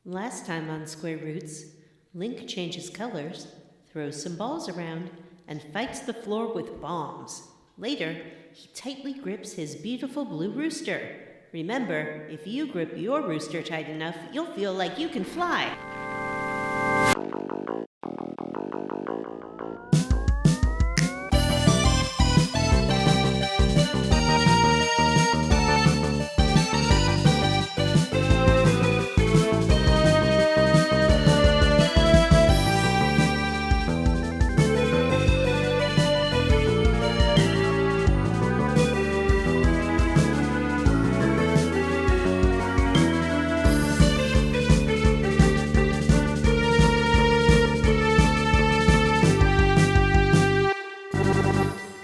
Last time on Square Roots, Link changes colors, throws some balls around, and fights the floor with bombs. Later, he tightly grips his beautiful blue rooster. Remember, if you grip your rooster tight enough, you'll feel like you can fly.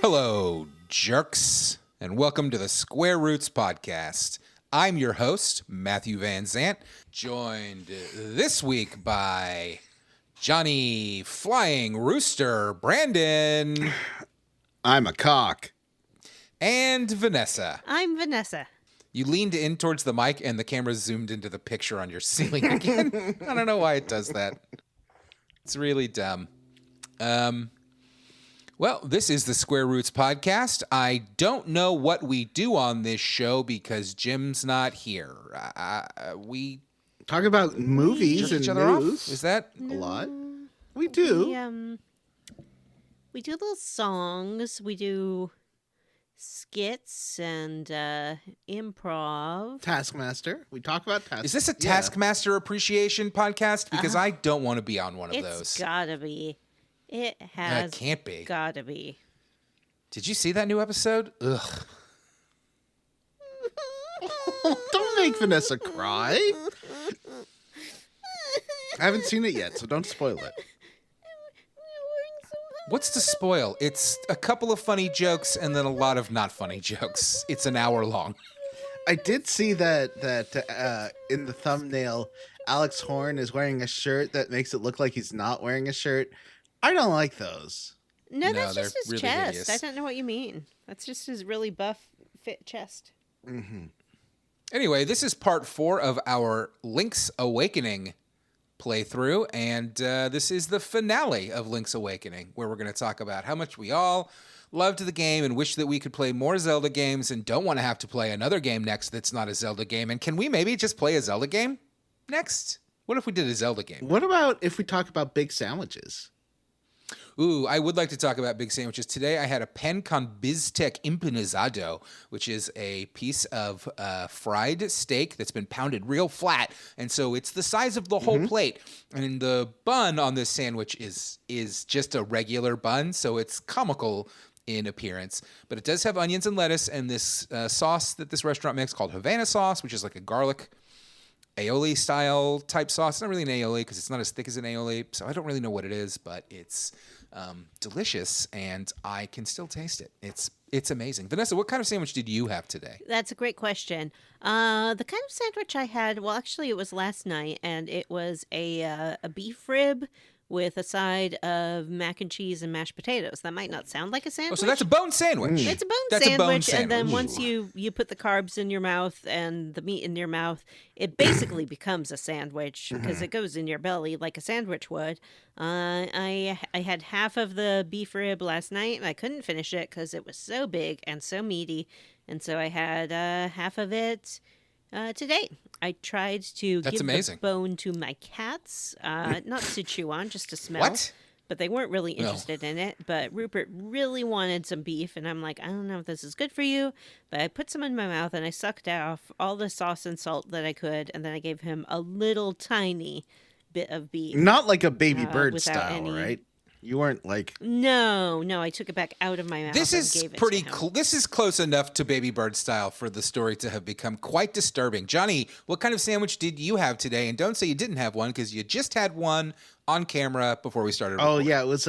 Hello, jerks, and welcome to the Square Roots podcast. I'm your host, Matthew Van Zant, joined this week by Johnny Flying Rooster Brandon. I'm a cock. And Vanessa. I'm Vanessa. You leaned in towards the mic and the camera zoomed into the picture on your ceiling again. I don't know why it does that. It's really dumb. Well, this is the Square Roots podcast. I don't know what we do on this show because Jim's not here. We Talk about movies jerk and each other news. off? Is that? A lot? We do. We do little songs. We do skits and improv. Taskmaster. We talk about Taskmaster. Is this a Taskmaster appreciation podcast? Because I don't want to be on one of It's those. gotta be. It has can't be. gotta be. Did you see that new episode? Ugh. Don't make Vanessa cry. I haven't seen it yet, so don't spoil it. What's to spoil? It's a couple of funny jokes and then a lot of not funny jokes. It's an hour long. I did see that in the thumbnail, Alex Horn is wearing a shirt that makes it look like he's not wearing a shirt. I don't like those. No, No, that's they're just his really chest. hideous. I don't know what you mean. That's just his really buff, fit chest. Anyway, this is part 4 of our Link's Awakening playthrough, and this is the finale of Link's Awakening, where we're going to talk about how much we all loved the game and wish that we could play more Zelda games and don't want to have to play another game next that's not a Zelda game. And can we maybe just play a Zelda game next? What if we did a Zelda game? What about if we talk about big sandwiches? Ooh, I would like to talk about big sandwiches. Today I had a pan con bistec empanizado, which is a piece of fried steak that's been pounded real flat. And so it's the size of the whole plate. And the bun on this sandwich is just a regular bun, so it's comical in appearance. But it does have onions and lettuce and this sauce that this restaurant makes called Havana sauce, which is like a garlic aioli style type sauce. It's not really an aioli because it's not as thick as an aioli, so I don't really know what it is, but it's delicious and I can still taste it. It's amazing. Vanessa, what kind of sandwich did you have today? That's a great question. The kind of sandwich I had, well, actually, it was last night, and it was a beef rib with a side of mac and cheese and mashed potatoes. That might not sound like a Oh, sandwich. so that's a bone sandwich. It's a bone That's sandwich, a bone sandwich. and then once you put the carbs in your mouth and the meat in your mouth, it basically becomes a sandwich because it goes in your belly like a sandwich would. I had half of the beef rib last night, and I couldn't finish it because it was so big and so meaty, and so I had half of it today. I tried to That's give amazing. the bone to my cats, not to chew on, just to smell. What? But they weren't really interested in it. But Rupert really wanted some beef, and I'm like, I don't know if this is good for you. But I put some in my mouth, and I sucked off all the sauce and salt that I could, and then I gave him a little tiny bit of beef. Not like a baby bird without style, any- right? You weren't like... No, I took it back out of my mouth. This and is gave it pretty to him. cool. This is close enough to baby bird style for the story to have become quite disturbing. Johnny, what kind of sandwich did you have today? And don't say you didn't have one because you just had one on camera before we started Oh, recording. yeah, it was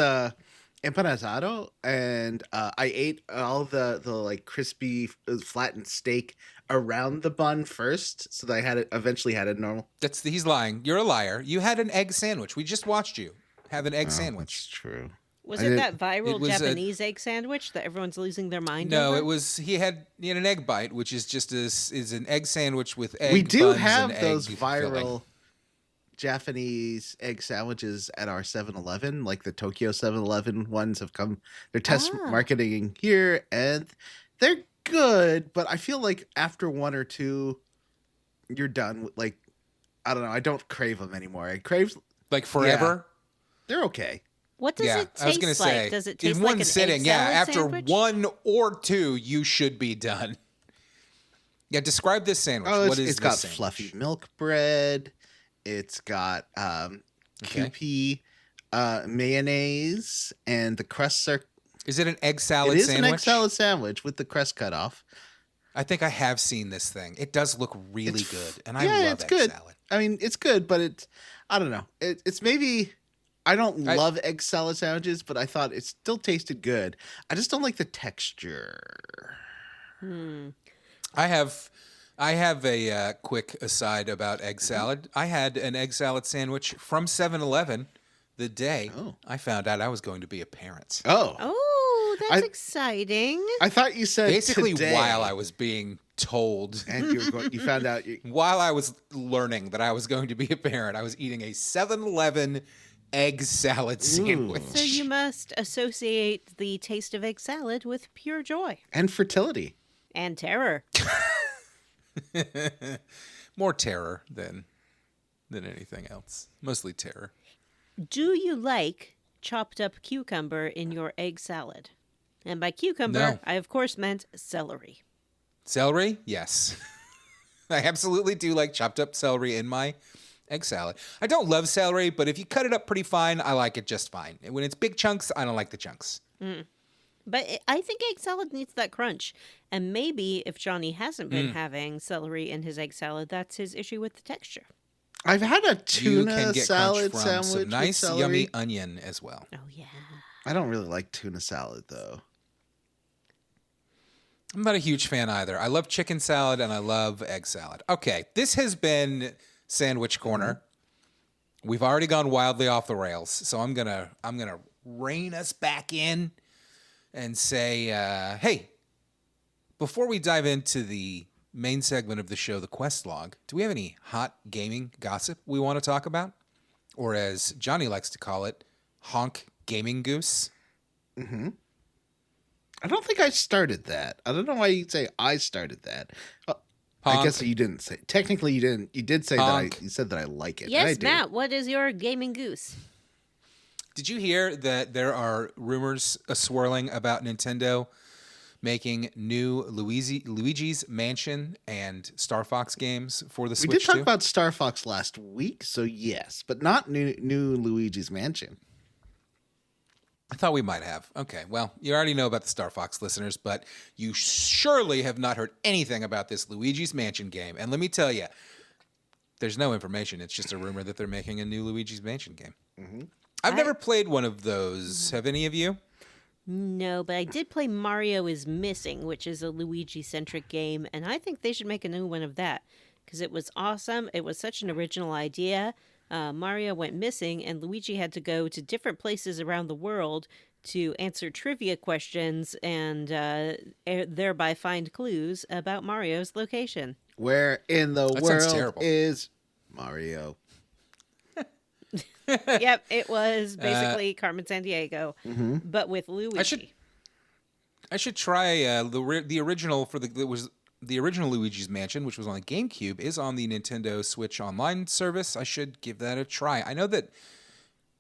empanizado, and I ate all the like crispy flattened steak around the bun first, so that I eventually had a normal... He's lying. You're a liar. You had an egg sandwich. We just watched you have an egg That's sandwich. true. Was I it didn't- that viral It was a- Japanese egg sandwich that everyone's losing their mind No, over? it was he had an egg bite, which is just is an egg sandwich with egg. We do buns have and those egg viral... filling. Japanese egg sandwiches at our 7-Eleven, like the Tokyo 7-Eleven ones have come. They're test marketing here, and they're good, but I feel like after one or two, you're done with, like, I don't know. I don't crave them anymore. I crave like forever. Yeah, they're okay. What does it taste I was gonna like? say, Does it taste in like one an sitting? egg Yeah, salad after sandwich? one or two, you should be done. Yeah, describe this sandwich. What is it's this got sandwich? fluffy milk bread. It's got Kewpie mayonnaise, and the crusts are. Is it an egg salad It is sandwich? an egg salad sandwich with the crust cut off. I think I have seen this thing. It does look really good, and I yeah, love it's egg good. salad. I mean, it's good, but it's I don't know. It's maybe I don't love egg salad sandwiches, but I thought it still tasted good. I just don't like the texture. I have a quick aside about egg salad. I had an egg salad sandwich from 7-Eleven the day I found out I was going to be a parent. Oh, that's exciting. I thought you said Basically, today, while I was being told, and you found out. while I was learning that I was going to be a parent, I was eating a 7-Eleven egg salad sandwich. So you must associate the taste of egg salad with pure joy And fertility. and terror. More terror than anything else. Mostly terror. Do you like chopped up cucumber in your egg salad? And by cucumber, No. I of course meant celery. Celery? Yes. I absolutely do like chopped up celery in my egg salad. I don't love celery, but if you cut it up pretty fine, I like it just fine. When it's big chunks, I don't like the chunks. But I think egg salad needs that crunch. And maybe if Johnny hasn't been having celery in his egg salad, that's his issue with the texture. I've had a You tuna can get salad crunch from sandwich some nice, with celery. yummy onion as well. Oh, yeah. I don't really like tuna salad though. I'm not a huge fan either. I love chicken salad and I love egg salad. Okay, this has been Sandwich Corner. We've already gone wildly off the rails, so I'm gonna rein us back in and say, hey, before we dive into the main segment of the show, the quest log, do we have any hot gaming gossip we want to talk about? Or as Johnny likes to call it, honk gaming goose? I don't think I started that. I don't know why you'd say I started that. I guess you didn't say. Technically, you didn't. You did say Honk. you said that I like it. Yes, I do. Matt, what is your gaming goose? Did you hear that there are rumors swirling about Nintendo making new Luigi's Mansion and Star Fox games for the We Switch did talk too? about Star Fox last week, so yes, but not new Luigi's Mansion. I thought we might have. Okay, well, you already know about the Star Fox, listeners, but you surely have not heard anything about this Luigi's Mansion game. And let me tell you, there's no information. It's just a rumor that they're making a new Luigi's Mansion game. I've never played one of those. Have any of you? No, but I did play Mario is Missing, which is a Luigi-centric game, and I think they should make a new one of that because it was awesome. It was such an original idea. Mario went missing, and Luigi had to go to different places around the world to answer trivia questions and thereby find clues about Mario's location. Where in the That sounds world terrible. is Mario? Yep, it was basically Carmen Sandiego, but with Luigi. I should try the original the original Luigi's Mansion, which was on the GameCube, is on the Nintendo Switch Online service. I should give that a try. I know that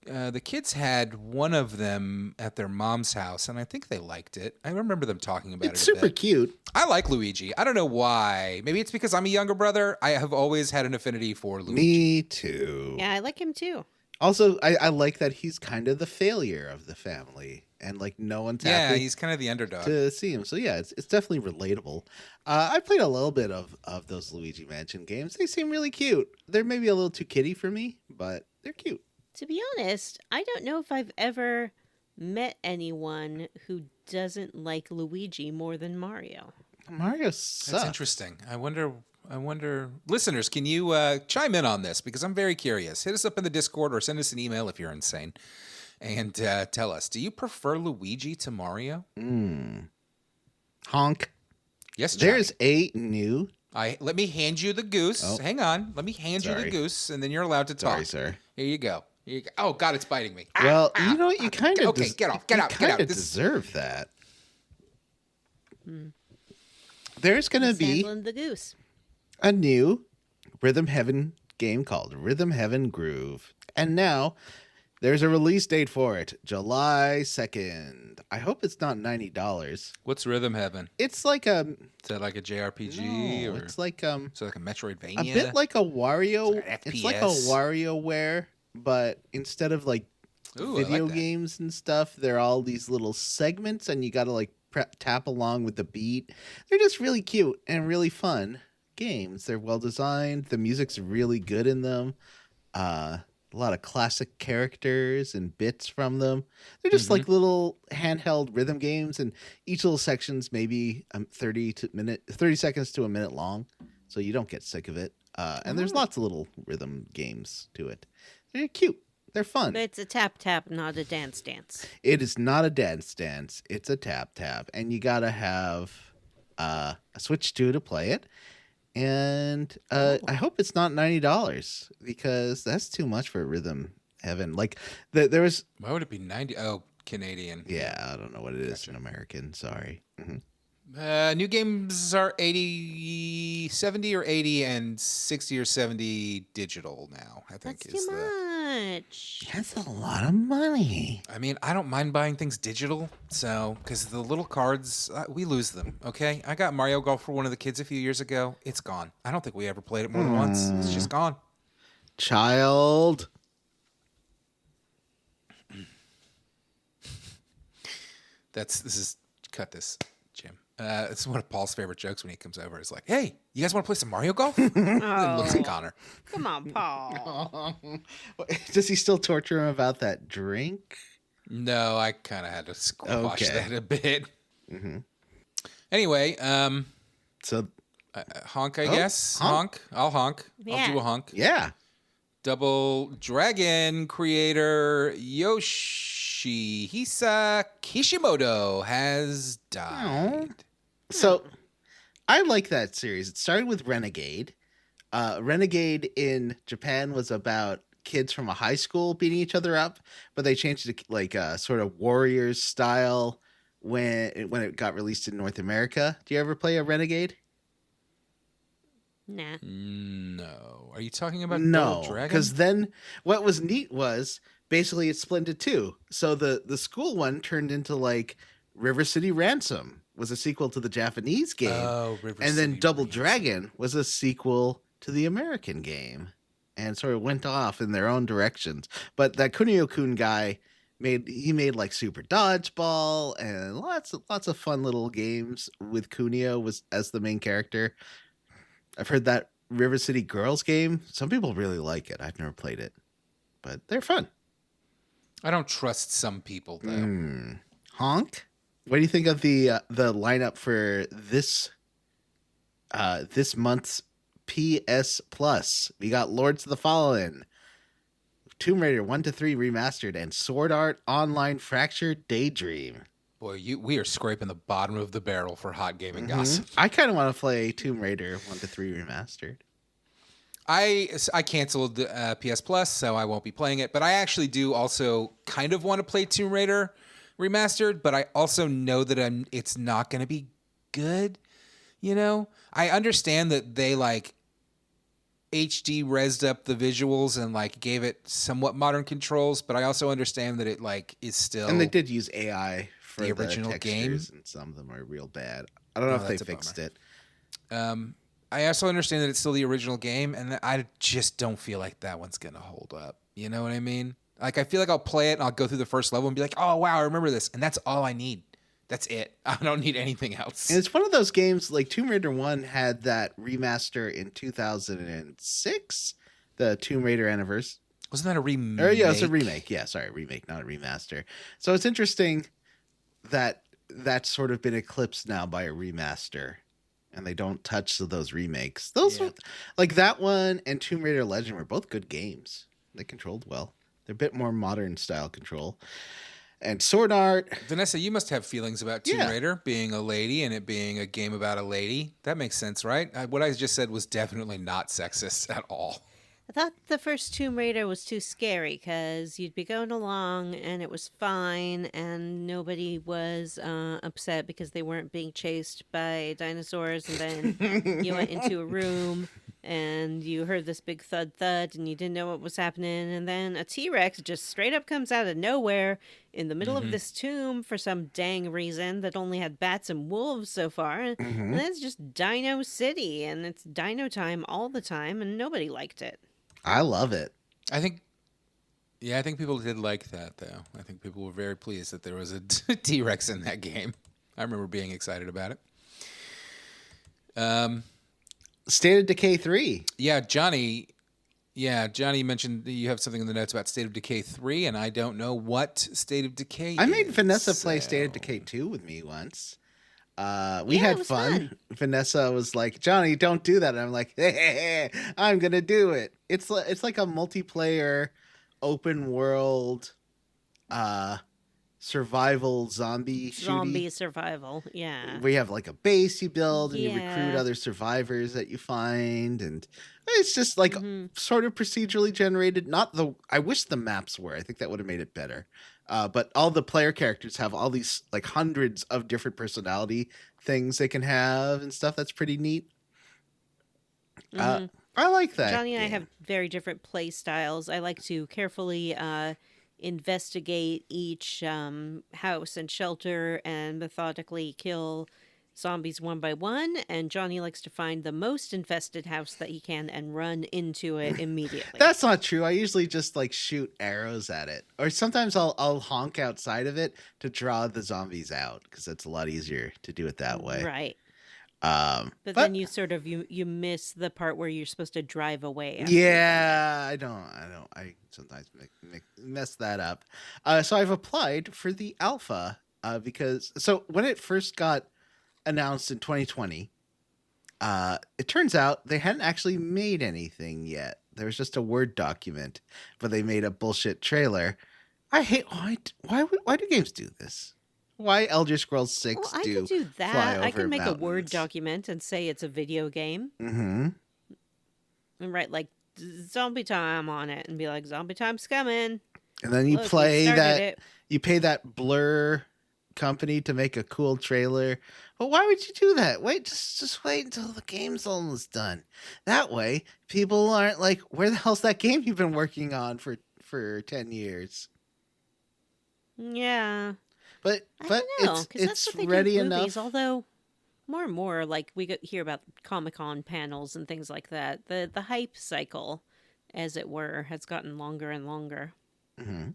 the kids had one of them at their mom's house, and I think they liked it. I remember them talking about It's it. super cute. I like Luigi. I don't know why. Maybe it's because I'm a younger brother. I have always had an affinity for Luigi. Me too. Yeah, I like him too. Also, I like that he's kind of the failure of the family, and like no one's Yeah, happy he's kind of the underdog. to see him. So yeah, it's definitely relatable. I played a little bit of those Luigi Mansion games. They seem really cute. They're maybe a little too kiddie for me, but they're cute. To be honest, I don't know if I've ever met anyone who doesn't like Luigi more than Mario. Mario sucks. That's interesting. I wonder, listeners, can you chime in on this? Because I'm very curious. Hit us up in the Discord or send us an email if you're insane. And tell us, do you prefer Luigi to Mario? Honk. Yes, Johnny. There's a new Let me hand you the goose. Oh. Hang on. Let me hand you the Sorry. goose, and then you're allowed to talk. Sorry, sir. Here you go. Oh God, it's biting me. Well, you know what? You kind of okay. Get off. Get out. Kind of deserve that. There's gonna be Sandlin the goose. a new Rhythm Heaven game called Rhythm Heaven Groove, and now there's a release date for it, July 2nd. I hope it's not $90. What's Rhythm Heaven? It's like a Is that like a JRPG no, or it's like so like a Metroidvania? a bit like a Wario. Is it It's like a FPS? WarioWare, but instead of like Ooh, I video like that. games and stuff, they're all these little segments, and you got to like tap along with the beat. They're just really cute and really fun games. They're well designed. The music's really good in them. A lot of classic characters and bits from them. They're just like little handheld rhythm games, and each little section's maybe 30 seconds to a minute long, so you don't get sick of it. And there's lots of little rhythm games to it. They're cute. They're fun. But it's a tap tap, not a dance dance. It is not a dance. It's a tap, and you gotta have a Switch 2 to play it. And I hope it's not $90 because that's too much for Rhythm Heaven. Like there was, Why would it be 90? Oh, Canadian. yeah, I don't know what it is in American. Sorry. New games are 80, 70 or 80 and 60 or 70 digital now, I think That's too much. That's a lot of money. I mean, I don't mind buying things digital, so because the little cards, we lose them. Okay, I got Mario Golf for one of the kids a few years ago. It's gone. I don't think we ever played it more than once. It's just gone. Child. Cut this, Jim. It's one of Paul's favorite jokes when he comes over. It's like, "Hey, you guys want to play some Mario Golf?" And looks at Connor. Come on, Paul. Does he still torture him about that drink? No, I kind of had to squash Okay. that a bit. Anyway, So honk, I guess. honk. I'll honk. I'll Yeah. do a honk. yeah. Double Dragon creator Yoshihisa Kishimoto has died. So I like that series. It started with Renegade. Renegade in Japan was about kids from a high school beating each other up, but they changed it to like a sort of Warriors style when it got released in North America. Do you ever play a Renegade? Nah. No. Are you talking about No, Double Dragon? because then what was neat was basically it split into two. So the school one turned into like River City Ransom was a sequel to the Japanese game. Oh, River And then City Double Ransom. Dragon was a sequel to the American game, and sort of went off in their own directions. But that Kunio-kun guy made like Super Dodgeball and lots of fun little games with Kunio was as the main character. I've heard that River City Girls game. Some people really like it. I've never played it, but they're fun. I don't trust some people though. Honk. What do you think of the lineup for this month's PS Plus? We got Lords of the Fallen, Tomb Raider 1 to 3 remastered, and Sword Art Online Fractured Daydream. Boy, we are scraping the bottom of the barrel for hot gaming gossip. I kind of want to play Tomb Raider 1 to 3 remastered. I canceled PS Plus, so I won't be playing it. But I actually do also kind of want to play Tomb Raider remastered. But I also know that it's not going to be good. You know, I understand that they like HD resed up the visuals and like gave it somewhat modern controls. But I also understand that it like is still And they did use AI for The original textures, game? and some of them are real bad. I don't know if they that's a fixed bummer. it. I also understand that it's still the original game, and I just don't feel like that one's gonna hold up. You know what I mean? Like I feel like I'll play it and I'll go through the first level and be like, "Oh wow, I remember this," and that's all I need. That's it. I don't need anything else. And it's one of those games like Tomb Raider 1 had that remaster in 2006, the Tomb Raider anniversary. Wasn't that a remake? Or yeah, it's a remake. Yeah, sorry, remake, not a remaster. So it's interesting that that's sort of been eclipsed now by a remaster, and they don't touch those remakes. Those were, like that one and Tomb Raider Legend were both good games. They controlled well. They're a bit more modern style control. and sword art. Vanessa, you must have feelings about Tomb Yeah. Raider being a lady and it being a game about a lady. That makes sense, right? What I just said was definitely not sexist at all. I thought the first Tomb Raider was too scary because you'd be going along and it was fine and nobody was upset because they weren't being chased by dinosaurs. And then you went into a room and you heard this big thud thud and you didn't know what was happening. And then a T-Rex just straight up comes out of nowhere in the middle of this tomb for some dang reason that only had bats and wolves so far. And then it's just Dino City and it's dino time all the time and nobody liked it. I love it. I think people did like that, though. I think people were very pleased that there was a T-Rex in that game. I remember being excited about it. State of Decay 3. Yeah, Johnny mentioned that you have something in the notes about State of Decay 3, and I don't know what State of Decay I made is, Vanessa play so- State of Decay 2 with me once. We Yeah, had it was fun. fun. Vanessa was like, "Johnny, don't do that." And I'm like, "Hey, I'm gonna do it." It's like a multiplayer, open world, survival zombie shooty. Survival, yeah. We have like a base you build and you recruit Yeah. other survivors that you find, and it's just like sort of procedurally generated. I wish the maps were. I think that would have made it better. But all the player characters have all these like hundreds of different personality things they can have and stuff. That's pretty neat. I like that. Johnny and I game. have very different play styles. I like to carefully investigate each house and shelter and methodically kill zombies one by one. And Johnny likes to find the most infested house that he can and run into it immediately. That's not true. I usually just like shoot arrows at it, or sometimes I'll honk outside of it to draw the zombies out because it's a lot easier to do it that way. Right. But Then you sort of you miss the part where you're supposed to drive away. after yeah, I sometimes mess that up. So I've applied for the alpha because when it first got announced in 2020, it turns out they hadn't actually made anything yet. There was just a Word document, but they made a bullshit trailer. I hate why do games do this? Why Elder Scrolls 6 Well, I could do fly that. I over can make a Word mountains? document and say it's a video game Mm-hmm. and write like zombie time on it and be like, zombie time's coming. And then you Look, we play started that. it. You pay that Blur company to make a cool trailer. But why would you do that? Just wait until the game's almost done. That way, people aren't like, "Where the hell's that game you've been working on for 10 years?" Yeah. But I don't know, 'cause that's it's what they do ready with enough. movies, although more and more, like we hear about Comic-Con panels and things like that. The hype cycle, as it were, has gotten longer and longer. Mhm.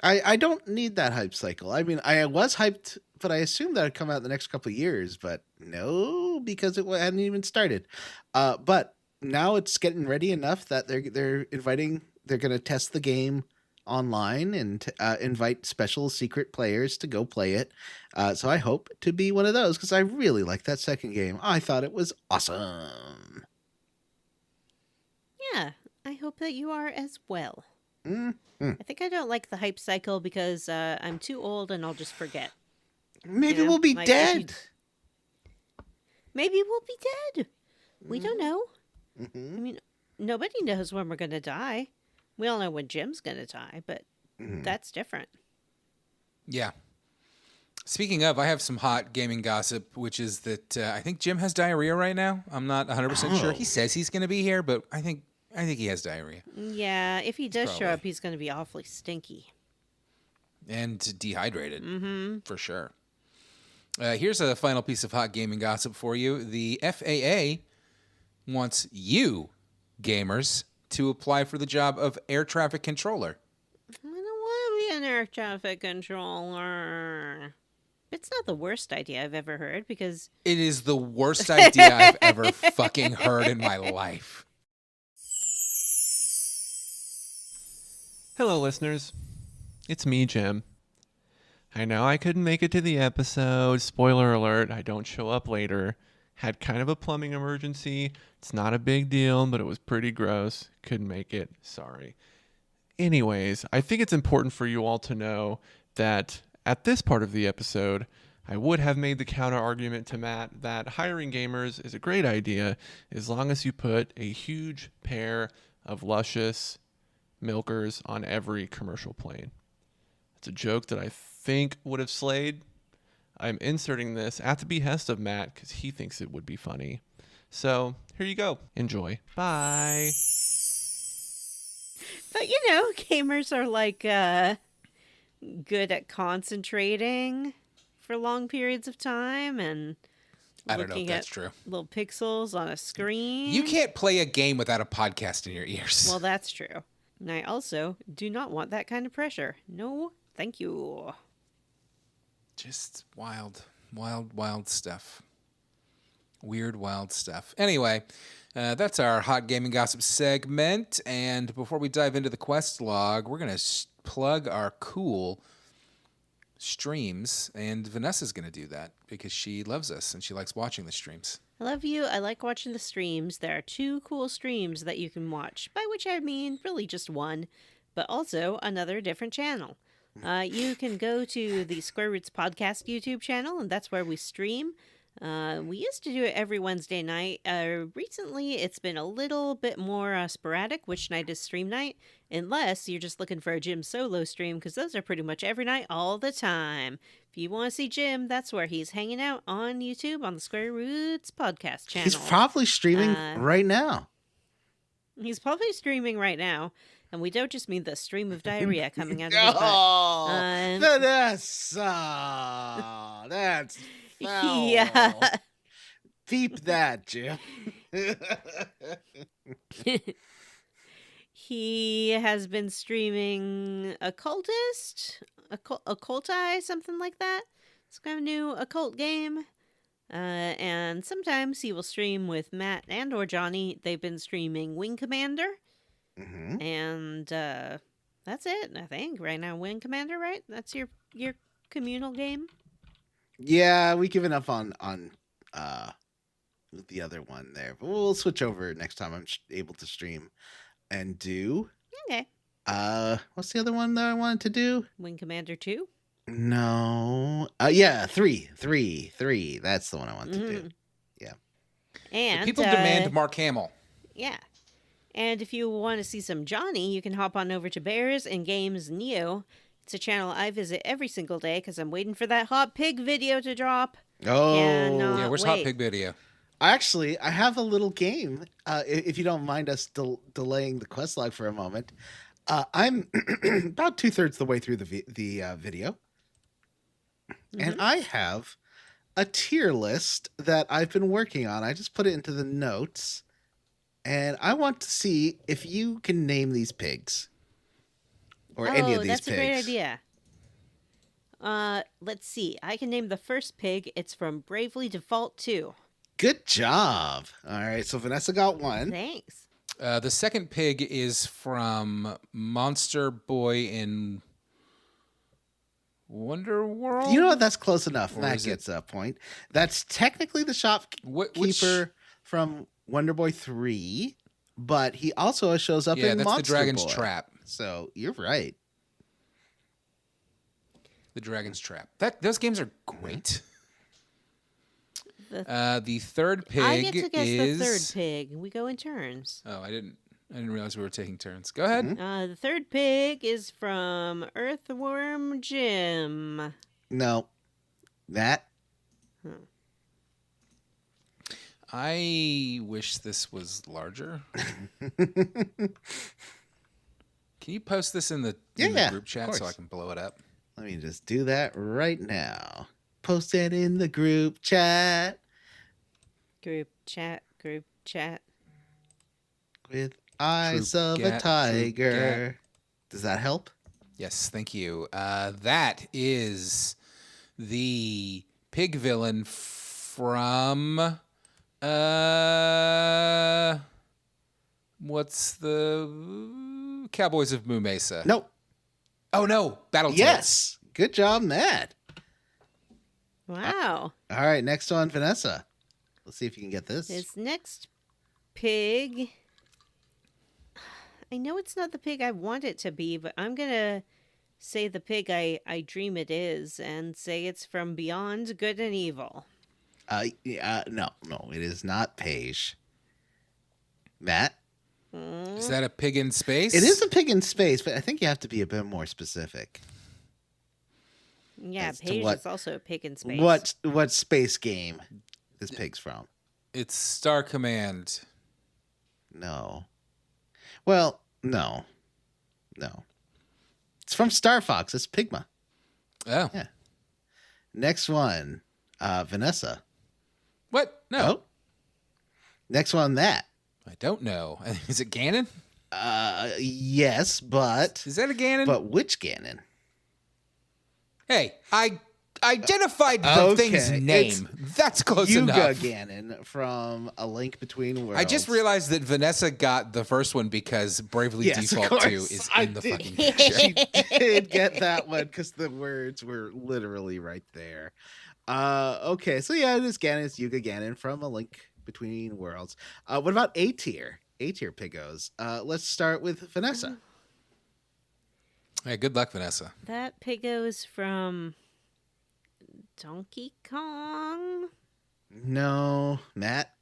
I don't need that hype cycle. I mean, I was hyped, but I assumed that would come out in the next couple of years. But no, because it hadn't even started. But now it's getting ready enough that they're going to test the game online and invite special secret players to go play it. So I hope to be one of those because I really like that second game. I thought it was awesome. Yeah, I hope that you are as well. Mhm. I think I don't like the hype cycle because I'm too old and I'll just forget. Maybe You know, we'll be like, if you- dead. Maybe we'll be dead. We don't know. Mhm. I mean, nobody knows when we're going to die. We all know when Jim's going to die, but Mhm. that's different. Yeah. Speaking of, I have some hot gaming gossip, which is that I think Jim has diarrhea right now. I'm not 100% sure. Oh. He says he's going to be here, but I think he has diarrhea Yeah, if he does show probably- up, he's going to be awfully stinky. and dehydrated Mm-hmm. for sure. Here's a final piece of hot gaming gossip for you. The FAA wants you, gamers, to apply for the job of air traffic controller. I don't want to be an air traffic controller. It's not the worst idea I've ever heard because It is the worst idea I've ever fucking heard in my life. Hello, listeners. It's me, Jim. I know I couldn't make it to the episode. Spoiler alert, I don't show up later. Had kind of a plumbing emergency. It's not a big deal, but it was pretty gross. Couldn't make it. Sorry. Anyways, I think it's important for you all to know that at this part of the episode, I would have made the counter argument to Matt that hiring gamers is a great idea as long as you put a huge pair of luscious milkers on every commercial plane. It's a joke that I think would have slayed. I'm inserting this at the behest of Matt because he thinks it would be funny. So here you go. Enjoy. Bye. But gamers are like good at concentrating for long periods of time and I don't know if looking that's at true. little pixels on a screen. You can't play a game without a podcast in your ears. Well, that's true. And I also do not want that kind of pressure. No, thank you. Just wild stuff. Weird, wild stuff. Anyway, that's our hot gaming gossip segment. And before we dive into the quest log, we're going to plug our cool streams. And Vanessa's going to do that because she loves us and she likes watching the streams. I love you. I like watching the streams. There are 2 cool streams that you can watch, by which I mean really just one, but also another different channel. You can go to the Square Roots Podcast YouTube channel, and that's where we stream. We used to do it every Wednesday night. Recently, it's been a little bit more sporadic, which night is stream night, unless you're just looking for a Jim solo stream, because those are pretty much every night, all the time. If you want to see Jim, that's where he's hanging out on YouTube on the Square Roots Podcast channel. He's probably streaming right now. He's probably streaming right now. And we don't just mean the stream of diarrhea coming out of his butt. Oh, Vanessa! That's foul. Yeah. Beep that, Jim. He has been streaming Occultist, Occulti, something like that. It's kind of a new occult game. And sometimes he will stream with Matt and or Johnny. They've been streaming Wing Commander. Mm-hmm. And that's it, I think. Right now, Wing Commander, right? That's your communal game? Yeah, we given up on the other one there. But we'll switch over next time I'm able to stream and do. Okay. What's the other one that I wanted to do? Wing Commander 2? No. Yeah, 3. That's the one I want to do. Yeah. And The people demand Mark Hamill. Yeah. And if you want to see some Johnny, you can hop on over to Bears and Games Neo. It's a channel I visit every single day because I'm waiting for that Hot Pig video to drop. Oh. Yeah, where's Hot Pig video? Actually, I have a little game. If you don't mind us delaying the quest log for a moment. I'm about 2/3 the way through the video. Mm-hmm. And I have a tier list that I've been working on. I just put it into the notes. And I want to see if you can name these pigs. Or any of these that's pigs. a great idea. Let's see. I can name the first pig. It's from Bravely Default 2. Good job. All right, so Vanessa got one. Thanks. The second pig is from Monster Boy in Wonder World. You know what? That's close enough. Or That is it- gets a point. That's technically the shopkeeper from Wonder Boy 3, but he also shows up Yeah, in that's Monster the Dragon's Boy. Trap. So you're right. The Dragon's Trap. Those games are great. The third pig I get to guess is the third pig. We go in turns. Oh, I didn't realize we were taking turns. Go ahead. Mhm. The third pig is from Earthworm Jim. No. That. I wish this was larger. Can you post this in the Yeah, group of chat so course. I can blow it up? Let me just do that right now. Post it in the group chat Group chat. with eyes Troop of a gat, troop tiger. Does that help? Yes, thank you. That is the pig villain from what's the Cowboys of Moo Mesa? Nope. Oh no, Battletoads. Yes. Good job, Matt. Wow. All right, next one, Vanessa. Let's see if you can get this. His next pig. I know it's not the pig I want it to be, but I'm going to say the pig I dream it is and say it's from Beyond Good and Evil. No, it is not Paige. Matt? Is that a pig in space? It is a pig in space, but I think you have to be a bit more specific. Yeah, As to Paige what- is also a pig in space. What space game this pig's from? It's Star Command. No. Well, no. It's from Star Fox. It's Pigma. Oh. Yeah. Next one, Vanessa. What? No. Oh. Next one, Matt. I don't know. Is it Ganon? Yes, but Is that a Ganon? but which Ganon? Hey, I identified the Okay, thing's it's name. That's close Yuga enough. Ganon from A Link Between Worlds. I just realized that Vanessa got the first one because Bravely Yes, of Default 2 course. is I in the did. fucking picture. She did get that one because the words were literally right there. Okay, so yeah, it is Ganon. It's Yuga Ganon from A Link Between Worlds. What about A tier? A tier Piggos. Let's start with Vanessa. Hey, good luck, Vanessa. That piggo is from Donkey Kong. No, Matt.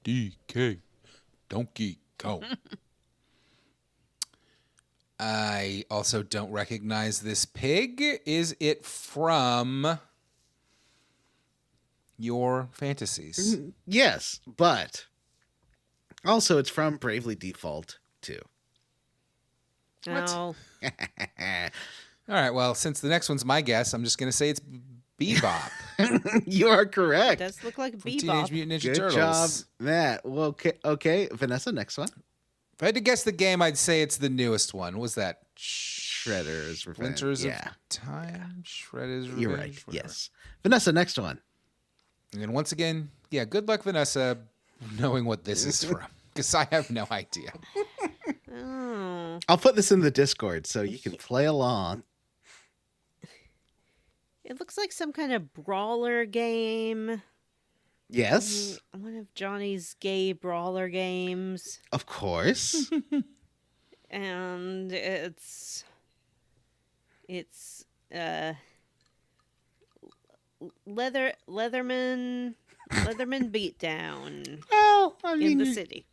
DK Donkey Kong. I also don't recognize this pig. Is it from your fantasies? Yes, but also it's from Bravely Default 2. What? Oh, All right, well, since the next one's my guess, I'm just going to say it's Bebop You are correct. does look like from Teenage Bebop. Mutant Ninja Good Turtles. job, Matt. Well, okay, Vanessa, next one. If I had to guess the game, I'd say it's the newest one. Was that Shredder's Revenge. Splinters Yeah, of Time? Shredder's Revenge? you're right. Whatever. Yes. Vanessa, next one. And then once again, yeah, good luck, Vanessa, knowing what this is from. Because I have no idea. Oh, I'll put this in the Discord so you can play along. it looks like some kind of brawler game. Yes, One of Johnny's gay brawler games. of course. And it's Leatherman Beatdown Well, I in mean, the you're, city.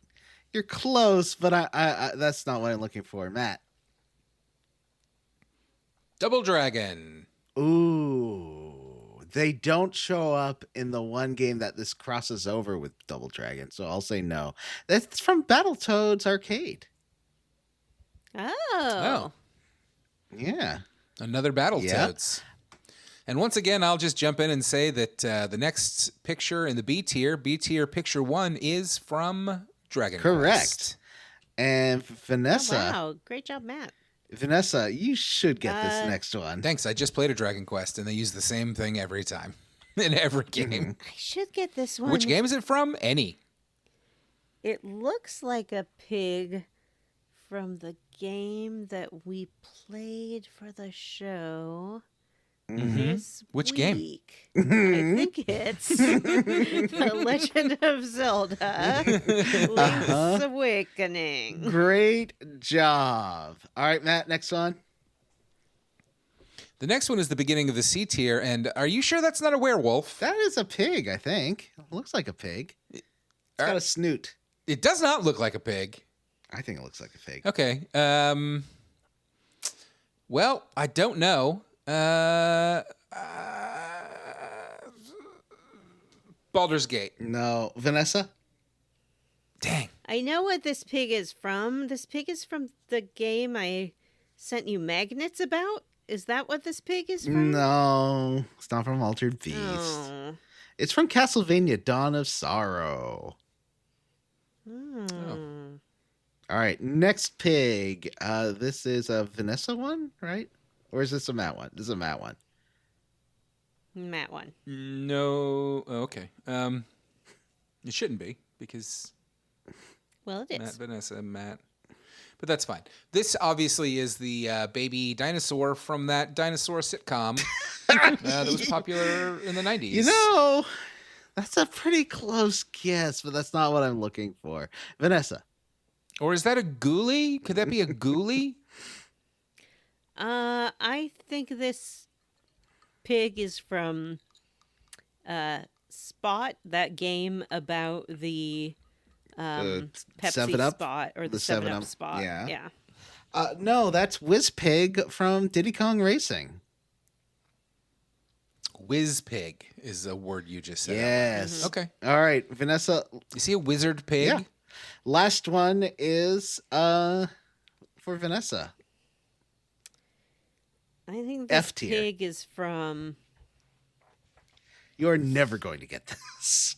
you're close, but I that's not what I'm looking for. Matt. Double Dragon. Ooh, they don't show up in the one game that this crosses over with Double Dragon, so I'll say no. That's from Battletoads Arcade. Oh. Yeah. Another Battletoads. And once again, I'll just jump in and say that the next picture in the B tier picture 1, is from Dragon Correct. Quest. And Oh, Vanessa, wow. Great job, Matt. Vanessa, you should get this next one. Thanks, I just played a Dragon Quest, and they use the same thing every time. In every game. I should get this one. Which game is it from? Any. It looks like a pig from the game that we played for the show. This Which game? week. I think it's The Legend of Zelda Link's Awakening. Great job. All right, Matt, next one. The next one is the beginning of the C tier, and are you sure that's not a werewolf? That is a pig, I think. Looks like a pig. It's got a snoot. It does not look like a pig. I think it looks like a pig. Okay. Well, I don't know. Baldur's Gate. No. Vanessa? Dang. I know what this pig is from. This pig is from the game I sent you magnets about. Is that what this pig is from? No. It's not from Altered Beast. Oh. It's from Castlevania Dawn of Sorrow. Hmm. All right, next pig. This is a Vanessa one, right? Or is this a Matt one? This is a Matt one. Matt one. No. Okay. It shouldn't be because Well, it Matt, is. Vanessa, Matt. But that's fine. This obviously is the baby dinosaur from that dinosaur sitcom that was popular in the 90s. You know, that's a pretty close guess, but that's not what I'm looking for. Vanessa. Or is that a ghoulie? Could that be a ghoulie? I think this pig is from Spot, that game about the Pepsi 7-Up? Spot or the The 7 7-Up, Up Spot. yeah. Yeah. No, that's Whiz Pig from Diddy Kong Racing. Whiz pig is a word you just said. Yes. Okay. All right, Vanessa. Is he a wizard pig? Yeah. Last one is for Vanessa. I think F this tier. pig is from. You're never going to get this.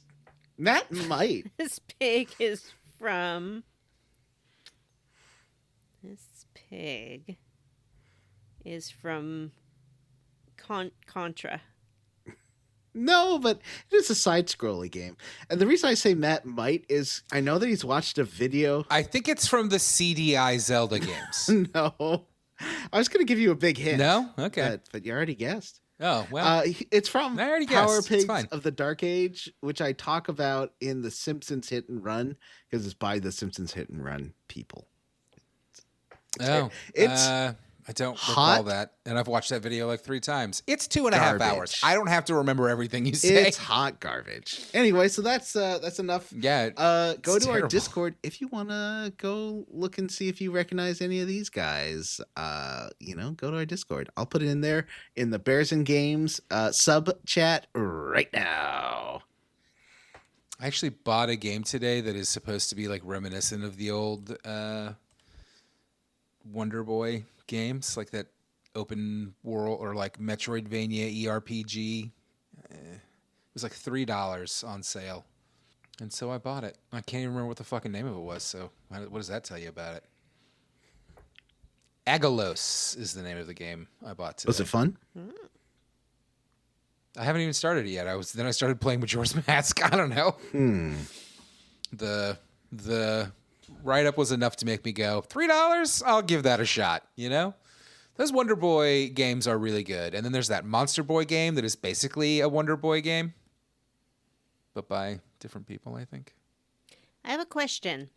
Matt might. This pig is from. This pig is from Contra. No, but it is a side-scrolling game. And the reason I say Matt might is I know that he's watched a video. I think it's from the CDI Zelda games. No. I was going to give you a big hint. No? Okay. But you already guessed. Oh, well. It's from I already Power guessed. It's Pigs fine. of the Dark Age, which I talk about in the Simpsons Hit and Run, because it's by the Simpsons Hit and Run people. It's I don't hot recall that. And I've watched that video like 3 times. It's 2.5 hours. garbage. I don't have to remember everything you say. It's hot garbage. Anyway, so that's enough. Yeah. Go to our terrible. Discord if you want to go look and see if you recognize any of these guys. Go to our Discord. I'll put it in there in the Bears and Games sub chat right now. I actually bought a game today that is supposed to be like reminiscent of the old Wonder Boy games, like that open world or like Metroidvania ERPG. It was like $3 on sale. And so I bought it. I can't even remember what the fucking name of it was, so what does that tell you about it? Agalos is the name of the game I bought today. Was it fun? I haven't even started it yet. Then I started playing Majora's Mask. I don't know. The write-up was enough to make me go, $3? I'll give that a shot, you know? Those Wonder Boy games are really good. And then there's that Monster Boy game that is basically a Wonder Boy game, but by different people, I think. I have a question.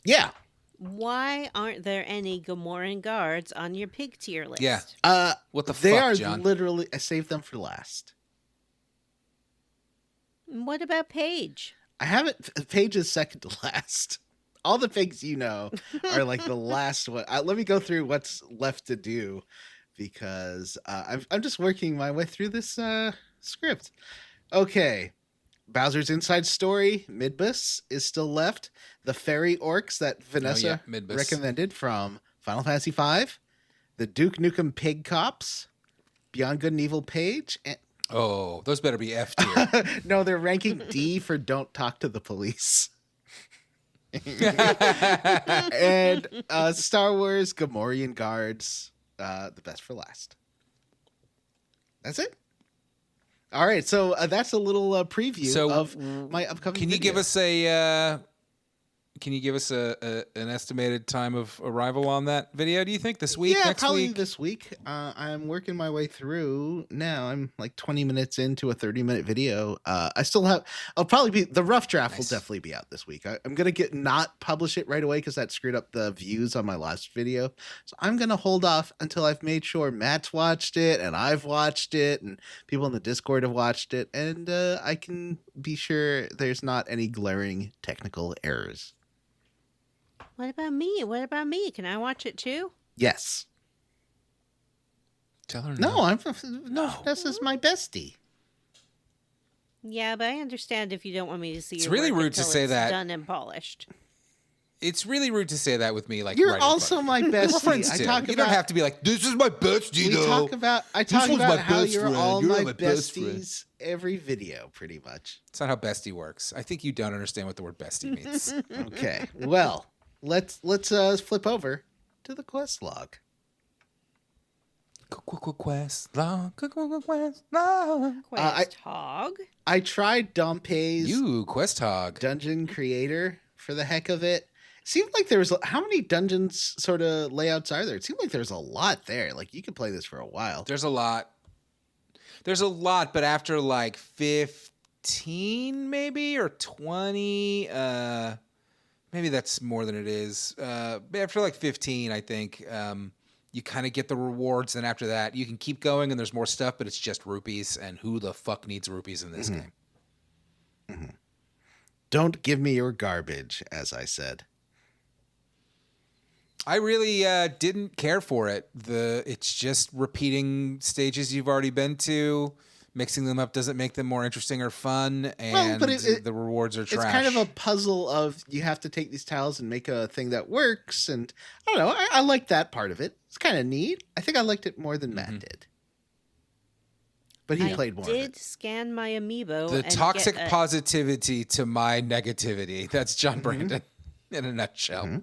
Yeah. Why aren't there any Gamoran guards on your pig tier list? Yeah. What the They fuck, are John? literally. I saved them for last. What about Paige? I haven't. Paige is second to last. All the pigs you know are like the last one. Let me go through what's left to do because I'm just working my way through this script. Okay. Bowser's Inside Story, Midbus, is still left. The Fairy Orcs that Vanessa Midbus. recommended from Final Fantasy V. The Duke Nukem Pig Cops, Beyond Good and Evil Page. And... Oh, those better be F tier. No, they're ranking D for Don't Talk to the Police. And Star Wars Gamorrean Guards, the best for last. That's it. All right, so that's a little preview of my upcoming. Can you video. give us a? Can you give us an estimated time of arrival on that video? Do you think this week? Yeah, next probably week? this week. I'm working my way through now. I'm like 20 minutes into a 30-minute video. I still have. I'll probably be the rough draft will Nice. definitely be out this week. I'm gonna not publish it right away because that screwed up the views on my last video. So I'm gonna hold off until I've made sure Matt's watched it and I've watched it and people in the Discord have watched it, and I can be sure there's not any glaring technical errors. What about me? What about me? Can I watch it too? Yes. Tell her No, this is my bestie. Yeah, but I understand if you don't want me to see It's your really work rude to until say it's that. done and polished. It's really rude to say that with me. Like You're right in front also of my you. bestie. We're friends I too. talk You about, don't have to be like, this is my bestie, we though. talk about I talk one's about my how best you're friend. all You're my my best friend. besties every video, pretty much. It's not how bestie works. I think you don't understand what the word bestie means. Okay. Well, let's flip over to the quest log. Quest log. Quest log. Quest hog. I tried Dompe's You, Quest Hog. Dungeon Creator for the heck of it. Seemed like there was how many dungeons sort of layouts are there? It seemed like there's a lot there. Like you could play this for a while. There's a lot. There's a lot, but after like 15 maybe or 20, maybe that's more than it is. After like 15, I think you kind of get the rewards, and after that, you can keep going, and there's more stuff, but it's just rupees, and who the fuck needs rupees in this game? Don't give me your garbage, as I said. I really didn't care for it. It's just repeating stages you've already been to. Mixing them up doesn't make them more interesting or fun, and the rewards are trash. It's kind of a puzzle of you have to take these tiles and make a thing that works, and I don't know. I like that part of it. It's kind of neat. I think I liked it more than Matt did. But he played more of it. I did scan my amiibo. The and toxic get positivity to my negativity. That's John Brandon in a nutshell.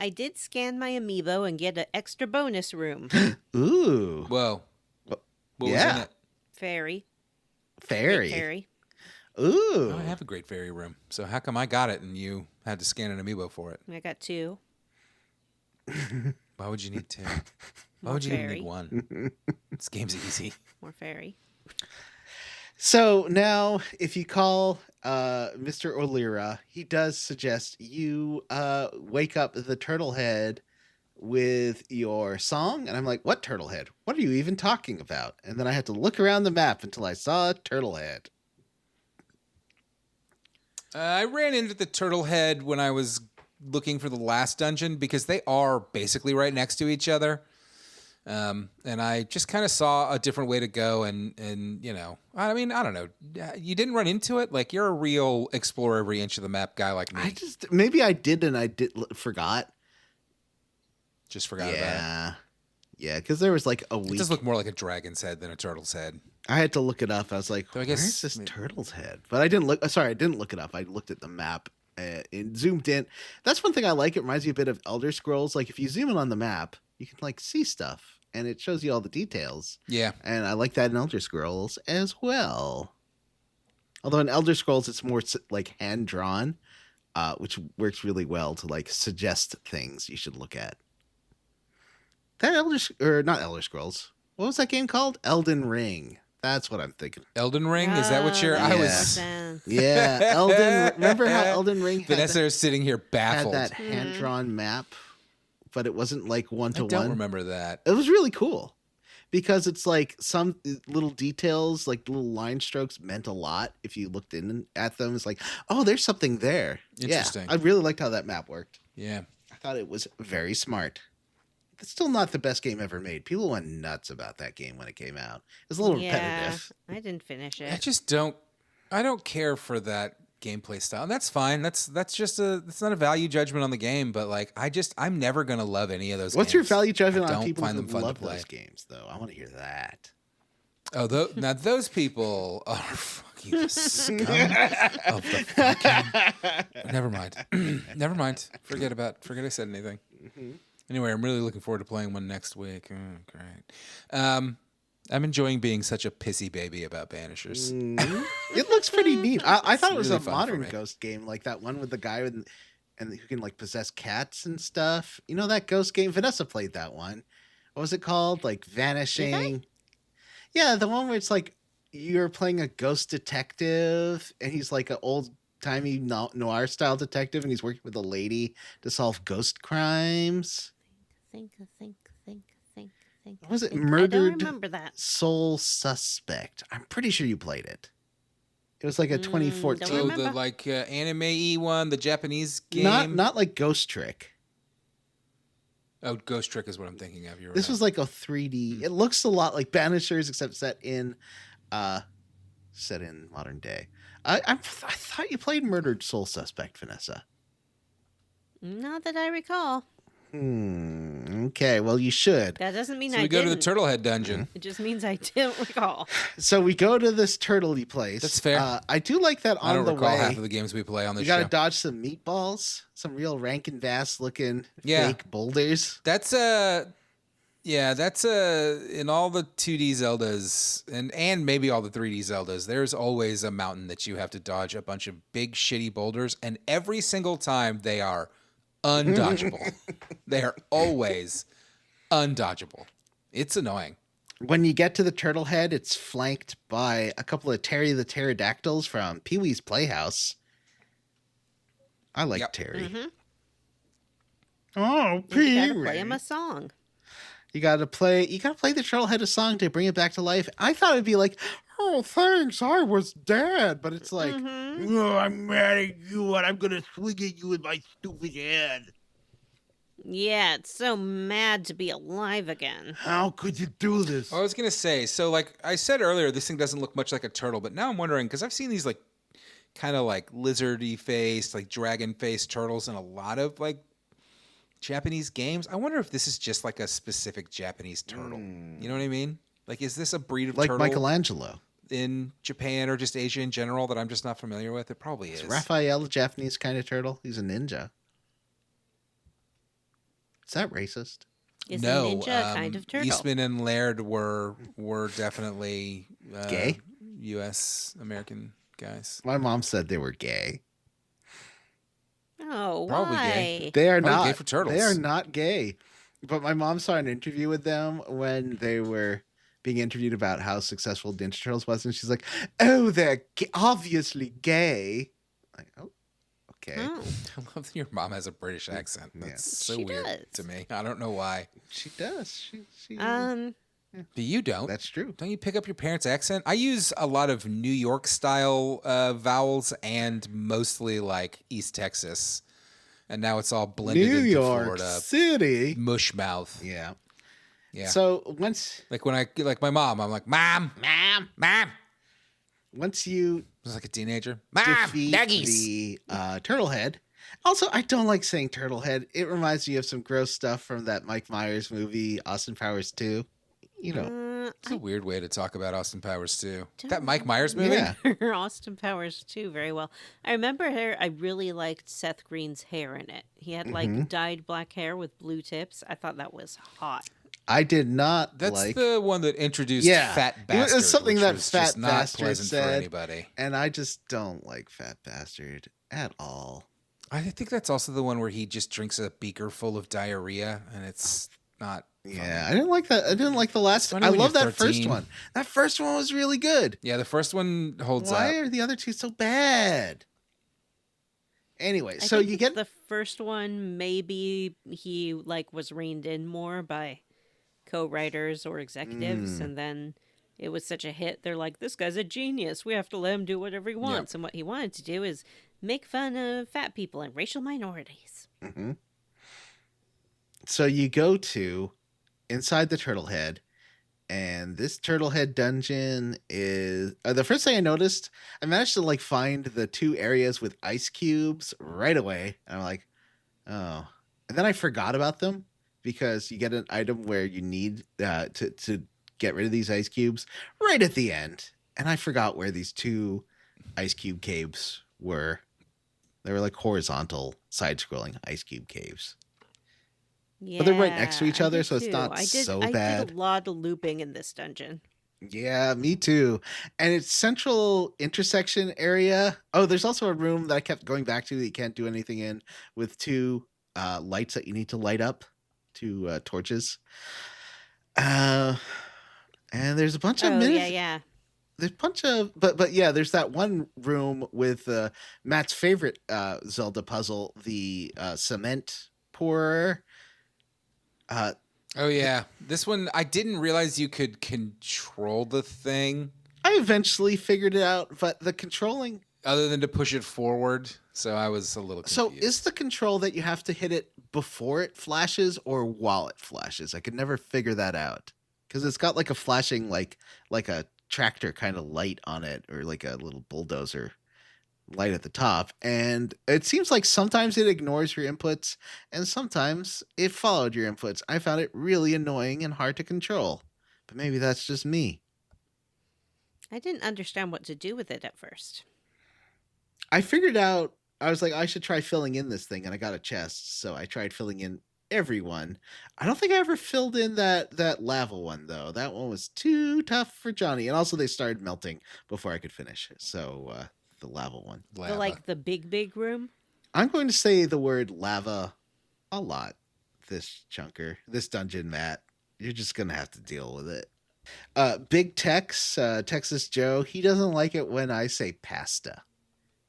I did scan my amiibo and get an extra bonus room. Ooh. Whoa. What was Yeah. in it? Fairy. Fairy. Great fairy. Ooh. Oh, I have a great fairy room. So how come I got it and you had to scan an amiibo for it? I got 2. Why would you need 2? Why More would you even fairy. need 1? This game's easy. More fairy. So now, if you call Mr. O'Leary, he does suggest you wake up the turtle head with your song. And I'm like, what turtle head? What are you even talking about? And then I had to look around the map until I saw a turtle head. I ran into the turtle head when I was looking for the last dungeon because they are basically right next to each other. And I just kind of saw a different way to go. And you know, I mean, I don't know. You didn't run into it? Like, you're a real explore every inch of the map guy like me. Maybe I did and I forgot. Just forgot about it. Yeah, because there was like a week. It does look more like a dragon's head than a turtle's head. I had to look it up. I was like, So I guess where's this turtle's head? But I didn't look. Sorry, I didn't look it up. I looked at the map and zoomed in. That's one thing I like. It reminds me a bit of Elder Scrolls. Like, if you zoom in on the map, you can like see stuff and it shows you all the details. Yeah. And I like that in Elder Scrolls as well. Although in Elder Scrolls, it's more like hand drawn, which works really well to like suggest things you should look at. That not Elder Scrolls. What was that game called? Elden Ring. That's what I'm thinking. Elden Ring? Is that what you're... that I makes was... sense. Yeah, Elden. Remember how Elden Ring had Vanessa is sitting here baffled. that hand-drawn map, but it wasn't like I one-to-one? don't remember that. It was really cool because it's like some little details, like little line strokes meant a lot if you looked in at them. It's like, oh, there's something there. Interesting. Yeah, I really liked how that map worked. Yeah. I thought it was very smart. It's still not the best game ever made. People went nuts about that game when it came out. It was a little repetitive. I didn't finish I it. just don't... I don't care for that gameplay style. And that's fine. That's just it's not a value judgment on the game, but like, I'm never going to love any of those What's games. your value judgment I on don't people find who them fun to love play. those games, though? I want to hear that. Oh, now those people are fucking the scum of the fucking... Never mind. Never mind. Forget I said anything. Anyway, I'm really looking forward to playing one next week. Oh, great. I'm enjoying being such a pissy baby about Banishers. It looks pretty neat. I thought it was really a fun for modern me. Ghost game, like that one with the guy and who can like possess cats and stuff. You know that Ghost game? Vanessa played that one. What was it called? Like Vanishing. Yeah, the one where it's like you're playing a ghost detective, and he's like an old timey noir style detective, and he's working with a lady to solve ghost crimes. Think. What was it? think. Murdered I don't remember that. Soul Suspect. I'm pretty sure you played it. It was like a 2014. don't Oh, remember. the like anime-y one, the Japanese game. Not like Ghost Trick. Oh, Ghost Trick is what I'm thinking of. You're This right. was like a 3D. It looks a lot like Banishers, except set in modern day. I thought you played Murdered Soul Suspect, Vanessa. Not that I recall. Okay, well you should. That doesn't mean So I we go didn't. to the Turtlehead dungeon. It just means I didn't recall. So we go to this turtley place. That's fair. I do like that I on don't the recall way. half of the games we play on this You got to show. dodge some meatballs, some real Rankin Bass looking Yeah. fake boulders. That's in all the 2D Zeldas and maybe all the 3D Zeldas, there's always a mountain that you have to dodge a bunch of big shitty boulders, and every single time they are undodgeable. They are always undodgeable. It's annoying. When you get to the turtle head, it's flanked by a couple of Terry the Pterodactyls from Pee-wee's Playhouse. I like Yep. Terry. Oh, And you gotta play him a song. You gotta play the Turtlehead a song to bring it back to life. I thought it'd be like, oh, thanks, I was dead. But it's like, Mm-hmm. oh, I'm mad at you and I'm gonna swing at you with my stupid head. Yeah, it's so mad to be alive again. How could you do this? I was gonna say, so like I said earlier, this thing doesn't look much like a turtle, but now I'm wondering because I've seen these like kind of like lizardy faced, like dragon faced turtles in a lot of like Japanese games. I wonder if this is just like a specific Japanese turtle. You know what I mean? Like, is this a breed of Like turtle Michelangelo. in Japan or just Asia in general that I'm just not familiar with? It probably is. Is Raphael a Japanese kind of turtle? He's a ninja. Is that racist? Is no, a ninja a kind of turtle? Eastman and Laird were definitely Gay? U.S. American guys. My mom said they were gay. Oh, Probably why? gay. They are Probably not gay for turtles. They are not gay. But my mom saw an interview with them when they were being interviewed about how successful Ninja Turtles was, and she's like, "Oh, they're obviously gay." Like, oh, okay. Oh, I love that your mom has a British accent. Yeah. That's so She weird does. to me. I don't know why. She does. She But you don't. That's true. Don't you pick up your parents' accent? I use a lot of New York style vowels and mostly like East Texas. And now it's all blended New into York Florida. City. Mush mouth. Yeah. Yeah. So once Like when I like my mom, I'm like, Mom, Mom. you I was like a teenager. Mom, defeat nuggies. the turtle head. Also, I don't like saying turtle head. It reminds me of some gross stuff from that Mike Myers movie, Austin Powers 2. You know. It's a weird way to talk about Austin Powers too. Don't That Mike Myers movie? Yeah. Austin Powers too, very well. I remember I really liked Seth Green's hair in it. He had like dyed black hair with blue tips. I thought that was hot. I did not That's like the one that introduced Yeah. Fat It was Bastard. something which that was Fat just not Bastard pleasant for said. anybody. and I just don't like Fat Bastard at all. I think that's also the one where he just drinks a beaker full of diarrhea, and it's not. Yeah, I didn't like that. I didn't like the last funny I when love you're that first 13. one. That first one was really good. Yeah, the first one holds Why up. are the other two so bad? Anyway, I so think you get the first one. Maybe he like was reined in more by co-writers or executives, and then it was such a hit. They're like, "This guy's a genius. We have to let him do whatever he wants." And what he wanted to do is make fun of fat people and racial minorities. so you go to inside the turtle head, and this turtle head dungeon is the first thing I noticed. I managed to like find the two areas with ice cubes right away, and I'm like, oh, and then I forgot about them because you get an item where you need to get rid of these ice cubes right at the end, and I forgot where these two ice cube caves were. They were like horizontal side-scrolling ice cube caves. Yeah, But they're right next to each I other, did so it's too. not so I bad. did a lot of looping in this dungeon. Yeah, me too. And it's central intersection area. Oh, there's also a room that I kept going back to that you can't do anything in with two lights that you need to light up, two torches. And there's a bunch of Oh minutes. yeah. There's a bunch of but yeah, there's that one room with Matt's favorite Zelda puzzle, the cement pourer. Oh yeah, this one I didn't realize you could control the thing I eventually figured it out, but the controlling. other than to push it forward. So I was a little confused. So is the control that you have to hit it before it flashes or while it flashes? I could never figure that out because it's got like a flashing like a tractor kind of light on it, or like a little bulldozer light at the top, and it seems like sometimes it ignores your inputs and sometimes it followed your inputs. I found it really annoying and hard to control, but maybe that's just me. I didn't understand what to do with it at first. I figured out, I was like, I should try filling in this thing, and I got a chest, so I tried filling in everyone. I don't think I ever filled in that lava one though. That one was too tough for Johnny, and also they started melting before I could finish. So the lava one. Lava. The big room. I'm going to say the word lava a lot this dungeon, Matt. You're just gonna have to deal with it. Big Tex, Texas Joe, he doesn't like it when I say pasta.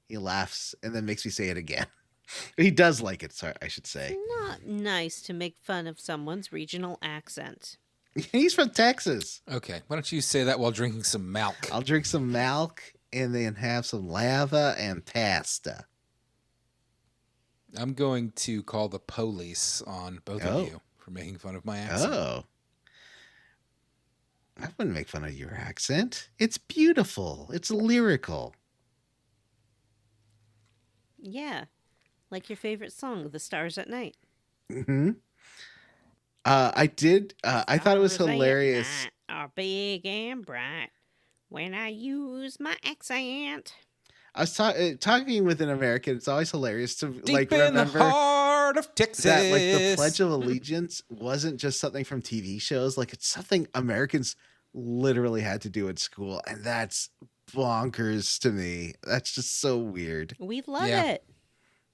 He laughs and then makes me say it again. He does like it, sorry, I should say. Not nice to make fun of someone's regional accent. He's from Texas. Okay, why don't you say that while drinking some milk? I'll drink some milk and then have some lava and pasta. I'm going to call the police on both of you for making fun of my accent. Oh. I wouldn't make fun of your accent. It's beautiful. It's lyrical. Yeah, like your favorite song, "The Stars at Night." Mm-hmm. I did. I thought it was Stars at hilarious. night are big and bright when I use my accent. I was talking with an American. It's always hilarious to Deep like in remember the heart of Texas. that like the Pledge of Allegiance wasn't just something from TV shows. Like it's something Americans literally had to do at school, and that's bonkers to me. That's just so weird. We love Yeah. it.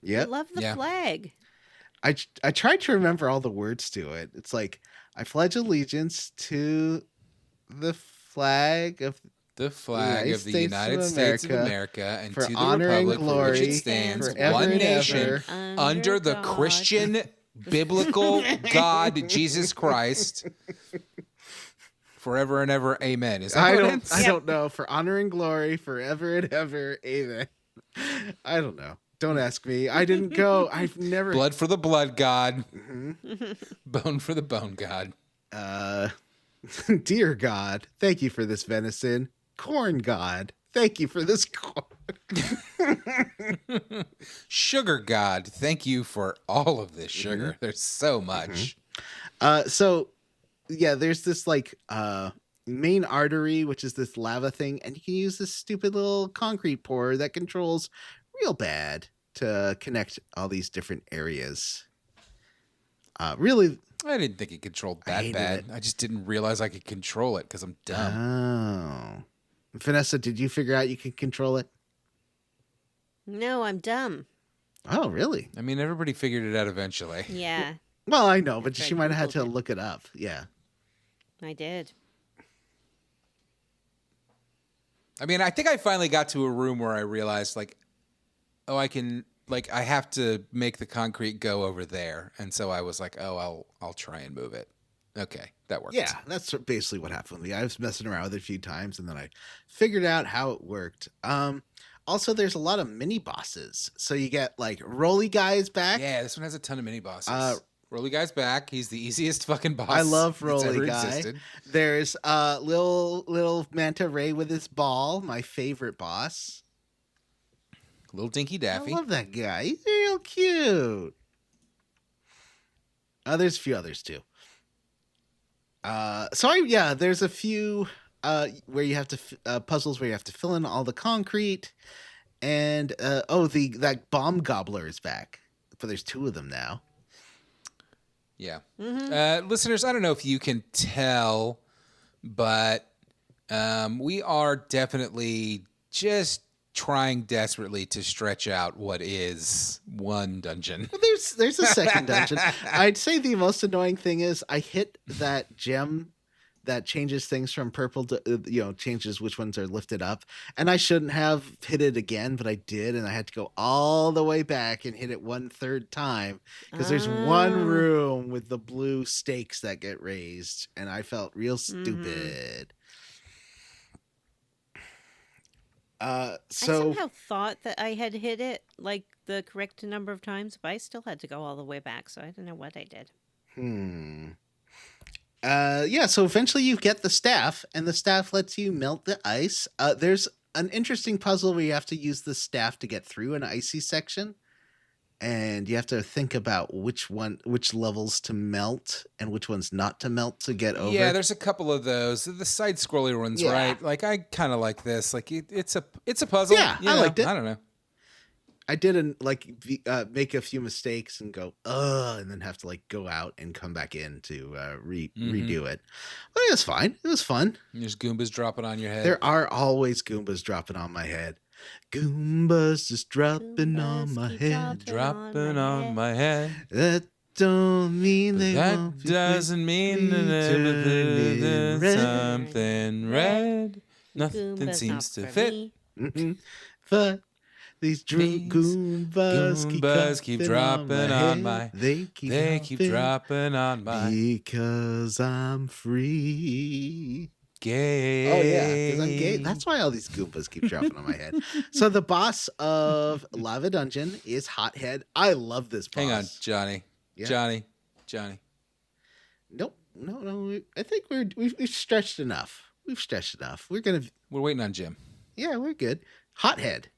Yep. We love the flag. I tried to remember all the words to it. It's like I pledge allegiance to the flag of the flag United of the States United of States of America, America and for to the honor and republic for which glory, it stands, forever one and nation, ever. under the God. Christian biblical God Jesus Christ, forever and ever. Amen. Is that I what don't it's? I don't know. For honor and glory, forever and ever. Amen. I don't know. Don't ask me. I didn't go. I've never. Blood for the blood God, Mhm. bone for the bone God. Dear God, thank you for this venison. Corn God, thank you for this corn. Sugar God, thank you for all of this sugar. There's so much. So yeah, there's this like main artery, which is this lava thing, and you can use this stupid little concrete pour that controls real bad to connect all these different areas. Really. I didn't think it controlled I that hated bad. it. I just didn't realize I could control it because I'm dumb. Oh. Vanessa, did you figure out you can control it? No, I'm dumb. Oh, really? I mean, everybody figured it out eventually. Yeah, Well, I know, but That's she right, might have had Googled to it. look it up. Yeah. I did. I mean, I think I finally got to a room where I realized, like, oh, I can, like, I have to make the concrete go over there, and so I was like, oh, I'll try and move it. Okay, that worked. Yeah, that's basically what happened with me. I was messing around with it a few times, and then I figured out how it worked. Also, there's a lot of mini bosses. So you get, like, Rolly Guy's back. Yeah, this one has a ton of mini bosses. Rolly Guy's back. He's the easiest fucking boss. I love that's Rolly ever Guy. existed. There's little Manta Ray with his ball, my favorite boss. Little Dinky Daffy. I love that guy. He's real cute. There's a few others too. There's a few where you have to puzzles where you have to fill in all the concrete, and that bomb gobbler is back, but there's two of them now. Yeah. Listeners, I don't know if you can tell, but we are definitely just trying desperately to stretch out what is one dungeon. Well, there's a second dungeon. I'd say the most annoying thing is I hit that gem that changes things from purple to changes which ones are lifted up, and I shouldn't have hit it again, but I did, and I had to go all the way back and hit it 1/3 time because there's one room with the blue stakes that get raised, and I felt real stupid. I somehow thought that I had hit it like the correct number of times, but I still had to go all the way back, so I don't know what I did. So eventually you get the staff, and the staff lets you melt the ice. There's an interesting puzzle where you have to use the staff to get through an icy section, and you have to think about which levels to melt and which ones not to melt to get over. Yeah, there's a couple of those. The side scrolly ones, Yeah. right? Like I kind of like this. Like it's a puzzle. Yeah, you I know? liked it. I don't know. I didn't make a few mistakes and go and then have to like go out and come back in to redo it. But it was fine. It was fun. There's Goombas dropping on your head. There are always Goombas dropping on my head. Goombas just dropping on my keep head. dropping on my head. That don't mean they That won't be doesn't mean quickly that everything turning is red. something red. Nothing Goombas seems not to for fit. me. Mhm. But These These Goombas keep dropping on my head. They keep dropping on my because I'm free. gay. Oh yeah, because I'm gay. That's why all these Goombas keep dropping on my head. So the boss of Lava Dungeon is Hothead. I love this boss. Hang on, Johnny. Yeah. Johnny. Nope. No. I think we've stretched enough. We're waiting on Jim. Yeah, we're good. Hothead.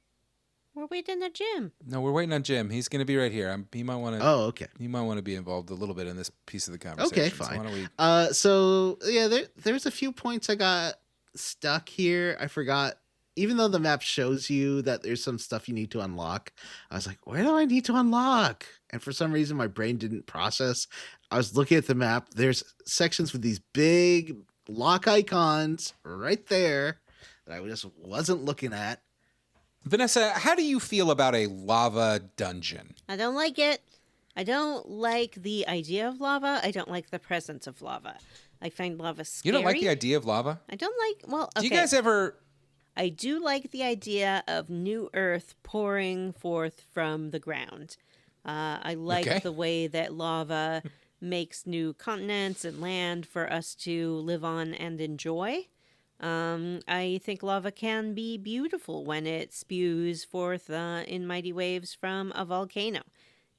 We're waiting the Jim. No, we're waiting on Jim. He's going to be right here. He might want to. Oh, okay. He might want to be involved a little bit in this piece of the conversation. Okay, So fine. why don't we... So yeah, there's a few points I got stuck here. I forgot. Even though the map shows you that there's some stuff you need to unlock, I was like, where do I need to unlock? And for some reason, my brain didn't process. I was looking at the map. There's sections with these big lock icons right there that I just wasn't looking at. Vanessa, how do you feel about a lava dungeon? I don't like it. I don't like the idea of lava. I don't like the presence of lava. I find lava scary. You don't like the idea of lava? I don't like, well, okay. Do you guys ever... I do like the idea of new earth pouring forth from the ground. I like the way that lava makes new continents and land for us to live on and enjoy. I think lava can be beautiful when it spews forth in mighty waves from a volcano.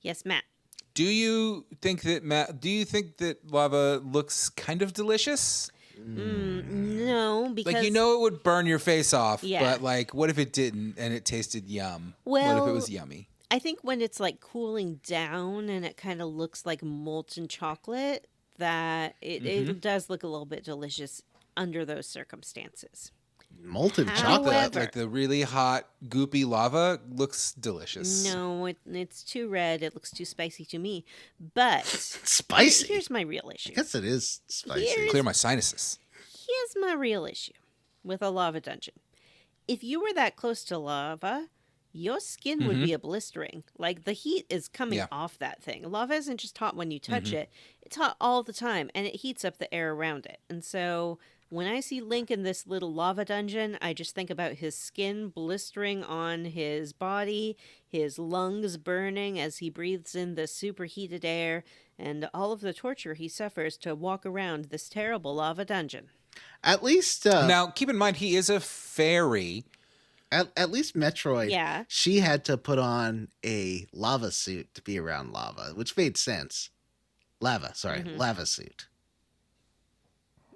Yes, Matt. Do you think that lava looks kind of delicious? No, because Like, it would burn your face off, Yeah. but like, what if it didn't and it tasted yum? What Well, if it was yummy? I think when it's like cooling down and it kind of looks like molten chocolate, that it does look a little bit delicious under those circumstances. Molten However- chocolate. Like the really hot, goopy lava looks delicious. No, it's too red. It looks too spicy to me. But Spicy. here's my real issue. I guess it is spicy. Here's- Clear my sinuses. Here's my real issue with a lava dungeon. If you were that close to lava, your skin would be a blistering. Like, the heat is coming off that thing. Lava isn't just hot when you touch it. It's hot all the time, and it heats up the air around it. And so when I see Link in this little lava dungeon, I just think about his skin blistering on his body, his lungs burning as he breathes in the superheated air, and all of the torture he suffers to walk around this terrible lava dungeon. At least Now, keep in mind, he is a fairy. At least Metroid, Yeah. she had to put on a lava suit to be around lava, which made sense. Lava suit.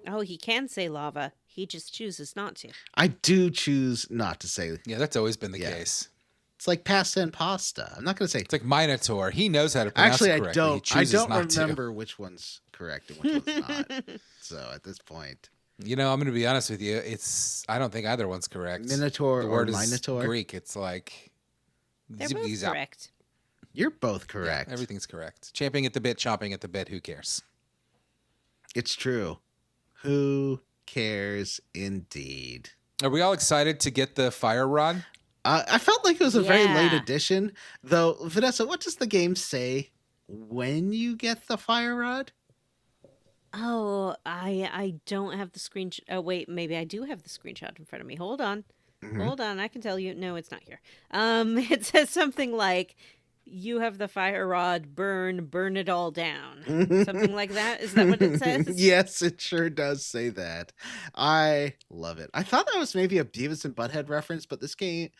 Oh, he can say lava. He just chooses not to. I do choose not to say. Yeah, that's always been the Yeah. case. It's like pasta and pasta. I'm not going to say. It's like Minotaur. He knows how to pronounce Actually, it I correctly. He don't. I chooses don't not to. remember which one's correct and which one's not. So at this point, I'm going to be honest with you. I don't think either one's correct. Minotaur The or word is Minotaur. Greek. It's like... They're both zip-zap. correct. You're both correct. Everything's correct. Champing at the bit, chomping at the bit. Who cares? It's true. Who cares indeed? Are we all excited to get the fire rod? I felt like it was a very late Yeah. addition, though. Vanessa, what does the game say when you get the fire rod? Oh, I don't have the screenshot. Oh, wait, maybe I do have the screenshot in front of me. Hold on. Hold on, I can tell you. No, it's not here. It says something like, you have the fire rod, burn it all down. Something like that. Is that what it says? Yes, it sure does say that. I love it. I thought that was maybe a Beavis and Butthead reference, but this game,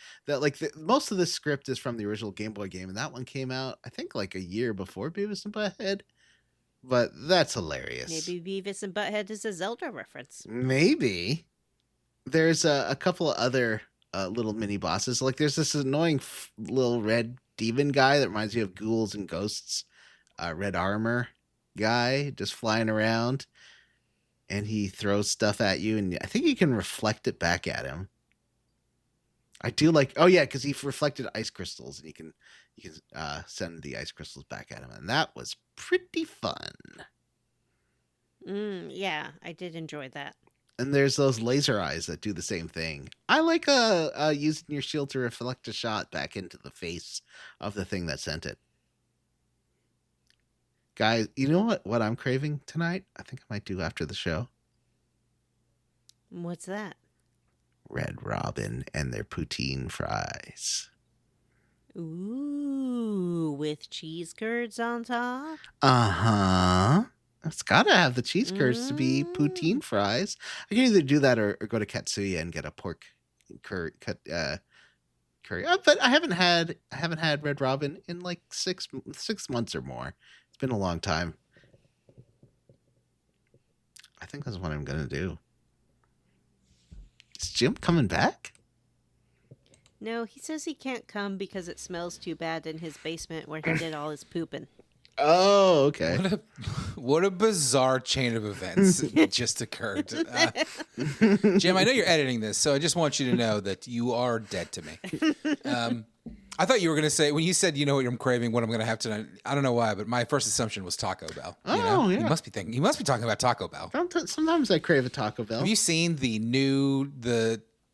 most of the script is from the original Game Boy game, and that one came out, I think, like a year before Beavis and Butthead. But that's hilarious. Maybe Beavis and Butthead is a Zelda reference. Maybe. There's a couple of other little mini bosses. Like there's this annoying little red demon guy that reminds me of Ghouls and Ghosts. Red armor guy just flying around. And he throws stuff at you. And I think you can reflect it back at him. I do like... Oh, yeah, because he reflected ice crystals. And you can send the ice crystals back at him. And that was pretty fun. Yeah, I did enjoy that. And there's those laser eyes that do the same thing. I like using your shield to reflect a shot back into the face of the thing that sent it. Guys, you know what I'm craving tonight? I think I might do after the show. What's that? Red Robin and their poutine fries. Ooh, with cheese curds on top. Uh-huh. It's gotta have the cheese curds to be Mm. poutine fries. I can either do that or go to Katsuya and get a pork curry curry. But I haven't had Red Robin in like 6 months or more. It's been a long time. I think that's what I'm gonna do. Is Jim coming back? No, he says he can't come because it smells too bad in his basement where he did all his pooping. Oh, okay. What a bizarre chain of events just occurred. Jim, I know you're editing this, so I just want you to know that you are dead to me. I thought you were going to say, when you said, you know what I'm craving, what I'm going to have tonight, I don't know why, but my first assumption was Taco Bell. Oh, yeah. He must be talking about Taco Bell. Sometimes I crave a Taco Bell. Have you seen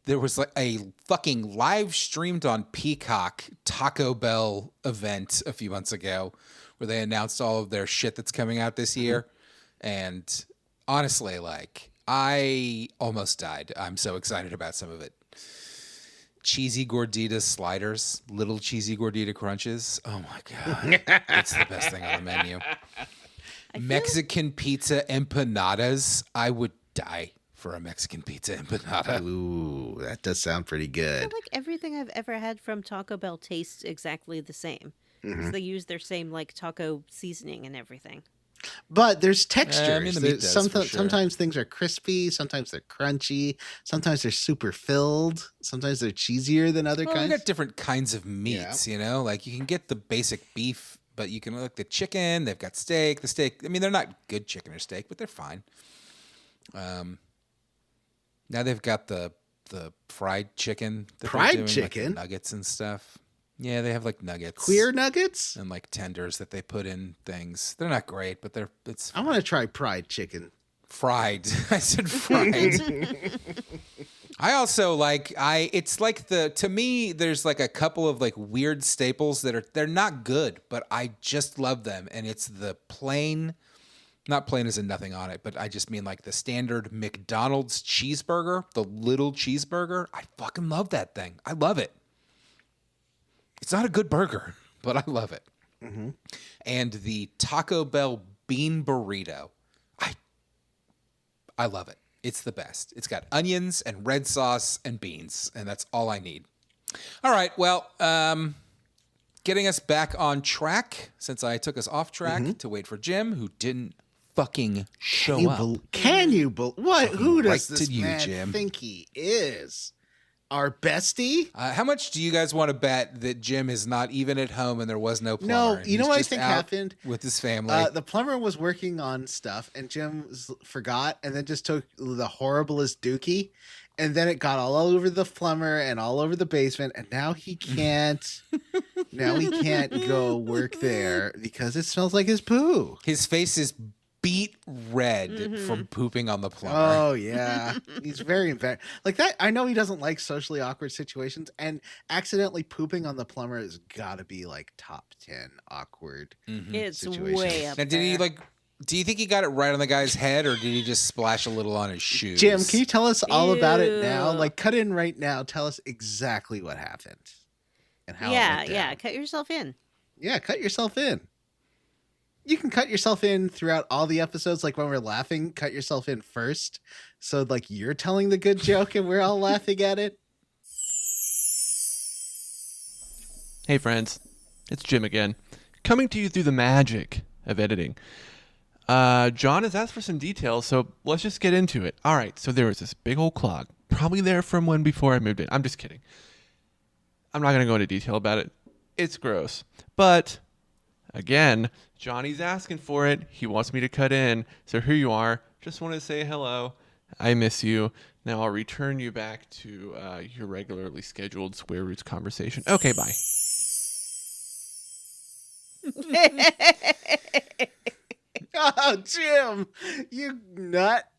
there was like a fucking live streamed on Peacock Taco Bell event a few months ago where they announced all of their shit that's coming out this year. And honestly, like, I almost died. I'm so excited about some of it. Cheesy gordita sliders, little cheesy gordita crunches. Oh my God. It's the best thing on the menu. Mexican pizza empanadas. I would die for a Mexican pizza empanada. Ooh, that does sound pretty I good. feel like everything I've ever had from Taco Bell tastes exactly the same. Because they use their same, like, taco seasoning and everything. But there's textures. I mean, the meat does, for sure. Sometimes things are crispy. Sometimes they're crunchy. Sometimes they're super filled. Sometimes they're cheesier than other Well, kinds. we got different kinds of meats, you know? Like, you can get the basic beef, but you can look the chicken. They've got steak. The steak, I mean, they're not good chicken or steak, but they're fine. Now they've got the fried chicken. That Fried they're doing, chicken? like, nuggets and stuff. Yeah, they have like nuggets. Queer nuggets? And like tenders that they put in things. They're not great, but it's I want to try fried chicken. fried. I said fried. I also it's like to me there's like a couple of like weird staples they're not good, but I just love them, and it's the plain, not plain as in nothing on it, but I just mean like the standard McDonald's cheeseburger, the little cheeseburger. I fucking love that thing. I love it. It's not a good burger, but I love it. Mm-hmm. And the Taco Bell bean burrito. I love it. It's the best. It's got onions and red sauce and beans, and that's all I need. All right, well, getting us back on track, since I took us off track to wait for Jim, who didn't fucking show up. Can you what? Who does right this to you, man Jim. think he is? Our bestie? How much do you guys want to bet that Jim is not even at home and there was no plumber? No, you know He's what I just think out happened? with his family? The plumber was working on stuff, and Jim forgot, and then just took the horriblest dookie, and then it got all over the plumber and all over the basement, and now he can't. Now he can't go work there because it smells like his poo. His face is beet red from pooping on the plumber. Oh yeah, he's very embarrassed. Like that, I know he doesn't like socially awkward situations, and accidentally pooping on the plumber has got to be like top 10 awkward. It's situations. way up Now, did he there. do you think he got it right on the guy's head, or did he just splash a little on his shoes? Jim, can you tell us all about it now? Ew. Like, cut in right now. Tell us exactly what happened and how. Yeah, it went yeah. down. Cut yourself in. Yeah, cut yourself in. You can cut yourself in throughout all the episodes. Like when we're laughing, cut yourself in first. So like you're telling the good joke and we're all laughing at it. Hey friends, it's Jim again, coming to you through the magic of editing. John has asked for some details, so let's just get into it. All right, so there was this big old clog, probably there from when before I moved in. I'm just kidding. I'm not going to go into detail about it. It's gross. But, again, Johnny's asking for it. He wants me to cut in. So here you are. Just wanted to say hello. I miss you. Now I'll return you back to your regularly scheduled Square Roots conversation. Okay, bye. Oh, Jim, you nut.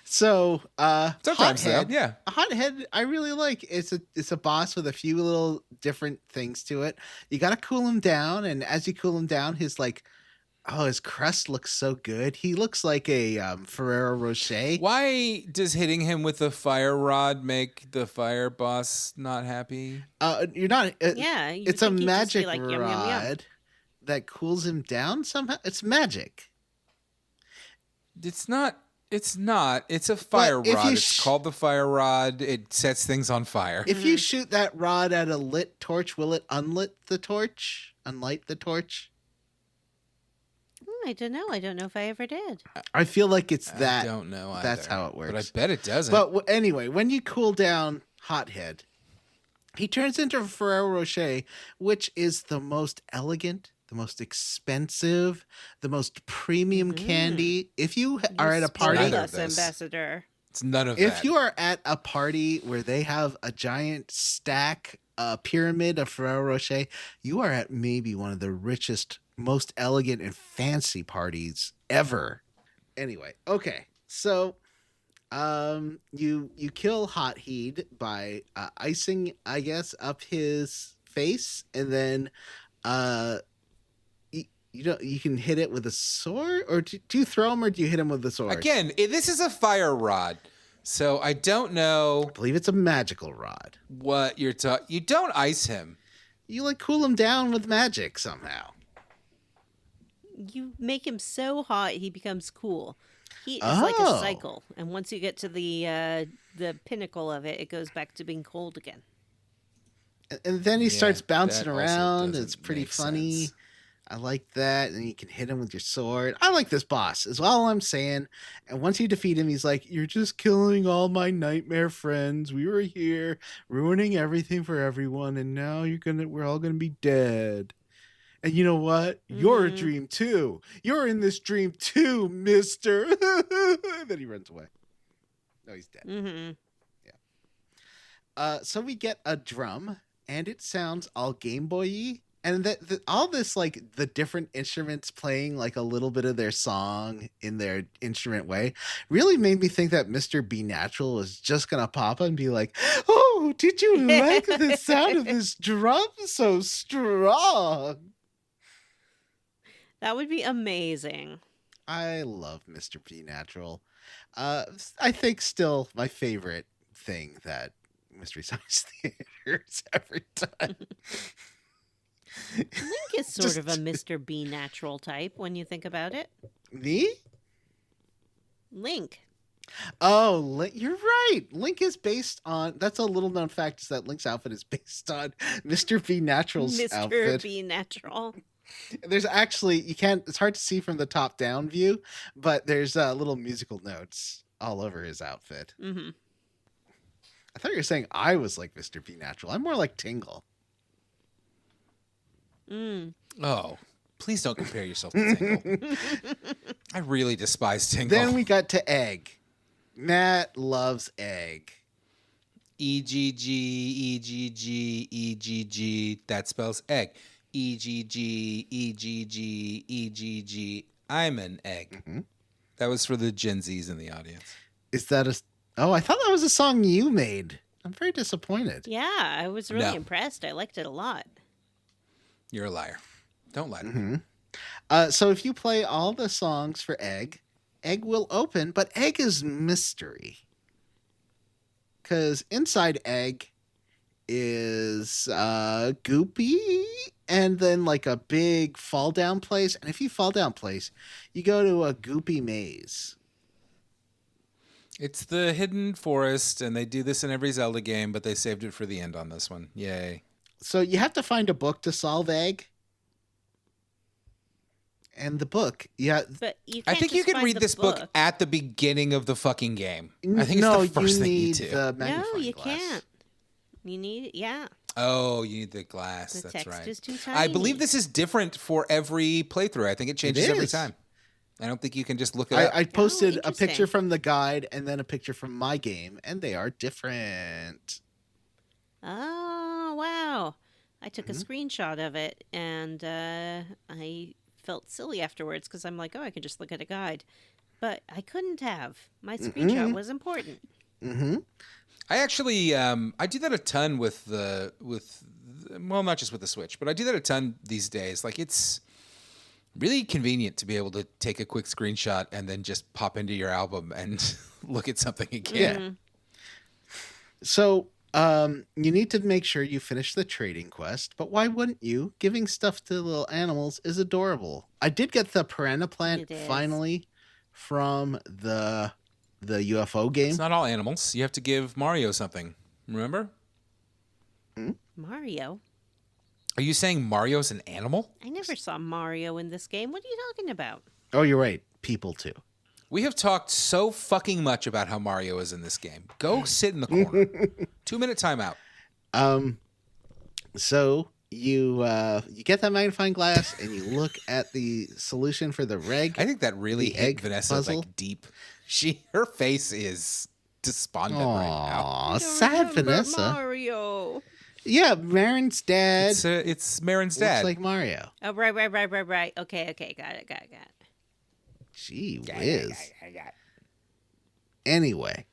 So, Sometimes, Hothead, though, yeah. Hothead, I really like. It's a boss with a few little different things to it. You got to cool him down, and as you cool him down, his like Oh, his crest looks so good. He looks like a Ferrero Rocher. Why does hitting him with a fire rod make the fire boss not happy? You're not. Yeah, you It's a think he'd just be magic like, yum, yum, yum. rod that cools him down somehow. It's magic. It's not. It's not. It's a fire But if rod. you It's called the fire rod. It sets things on fire. If you shoot that rod at a lit torch, will it unlit the torch? Unlight the torch? I don't know. I don't know if I ever did. I feel like it's that. I don't know either. That's how it works. But I bet it doesn't. But anyway, when you cool down Hothead, he turns into a Ferrero Rocher, which is the most elegant, the most expensive, the most premium candy. If you are at a party, Neither of us, this. Ambassador. It's none of if that. you are at a party where they have a giant stack, pyramid of Ferrero Rocher, you are at maybe one of the richest, most elegant and fancy parties ever. Anyway, okay, so you kill Hothead by icing, I guess, up his face, and then you can hit it with a sword, or do you throw him, or do you hit him with the sword? Again, this is a fire rod, so I don't know I believe it's a magical rod. what you're talking. You don't ice him. You like cool him down with magic somehow. You make him so hot he becomes cool. Heat is like a Oh. cycle, and once you get to the pinnacle of it, it goes back to being cold again. And then he starts Yeah, bouncing that also around. doesn't It's pretty make funny. sense. I like that. And you can hit him with your sword. I like this boss, is all I'm saying. And once you defeat him, he's like, "You're just killing all my nightmare friends. We were here ruining everything for everyone, and now we're all gonna be dead. And you know what? You're a Mhm. dream too. You're in this dream too, mister." And then he runs away. No, he's dead. Mm-hmm. So we get a drum, and it sounds all Game Boy-y. And all this, like, the different instruments playing, like, a little bit of their song in their instrument way, really made me think that Mr. B Natural was just going to pop up and be like, "Oh, did you like the sound of this drum? So strong." That would be amazing. I love Mr. B Natural. I think still my favorite thing that Mystery Science Theater has ever done. Link is sort of a Mr. B natural type when you think about it. Me? Link. Oh, you're right. Link is based on. That's a little known fact, is that Link's outfit is based on Mr. B Natural's Mr. outfit. B natural. There's actually, you can't. It's hard to see from the top down view, but there's little musical notes all over his outfit. Mm-hmm. I thought you were saying I was like Mr. B Natural. I'm more like Tingle. Oh, please don't compare yourself to Tingle. I really despise Tingle. Then we got to Egg. Matt loves Egg. EGG, EGG, EGG. That spells egg. EGG, EGG, EGG. I'm an egg. Mm-hmm. That was for the Gen Zs in the audience. Is that a? Oh, I thought that was a song you made. I'm very disappointed. Yeah, I was really No. impressed. I liked it a lot. You're a liar. Don't lie to me. Mm-hmm. So if you play all the songs for Egg, Egg will open, but Egg is mystery. Because inside Egg is Goopy, and then like a big fall down place. And if you fall down place, you go to a Goopy maze. It's the hidden forest, and they do this in every Zelda game, but they saved it for the end on this one. Yay. So you have to find a book to solve Egg. And the book, yeah. But you I can't think you just can find read the this book at the beginning of the fucking game. I think no, it's the first you thing you need do. the No, magnifying you glass. can't. You need it. Yeah. Oh, you need the glass. The That's text right. is too tiny. I believe this is different for every playthrough. I think it changes every is. time. I don't think you can just look it up. I posted a picture interesting. from the guide and then a picture from my game, and they are different. Oh, wow. I took Mm-hmm. a screenshot of it and I felt silly afterwards because I'm like, oh, I could just look at a guide. But I couldn't have. My screenshot was important. Mm-hmm. I actually I do that a ton with well, not just with the Switch, but I do that a ton these days. Like it's Really convenient to be able to take a quick screenshot and then just pop into your album and look at something again. Yeah. So, you need to make sure you finish the trading quest, but why wouldn't you? Giving stuff to little animals is adorable. I did get the piranha plant It is. finally from the UFO game. It's not all animals. You have to give Mario something. Remember? Mario? Are you saying Mario's an animal? I never saw Mario in this game. What are you talking about? Oh, you're right. People too. We have talked so fucking much about how Mario is in this game. Go sit in the corner. 2-minute timeout. So you get that magnifying glass and you look at the solution for the reg. I think that really The hit egg Vanessa puzzle? like deep. Her face is despondent right now. Aw, I don't sad remember Vanessa. Mario. Yeah, Marin's dad It's Marin's looks dad. like Mario. Oh, right. Okay. Got it. Gee whiz. Anyway,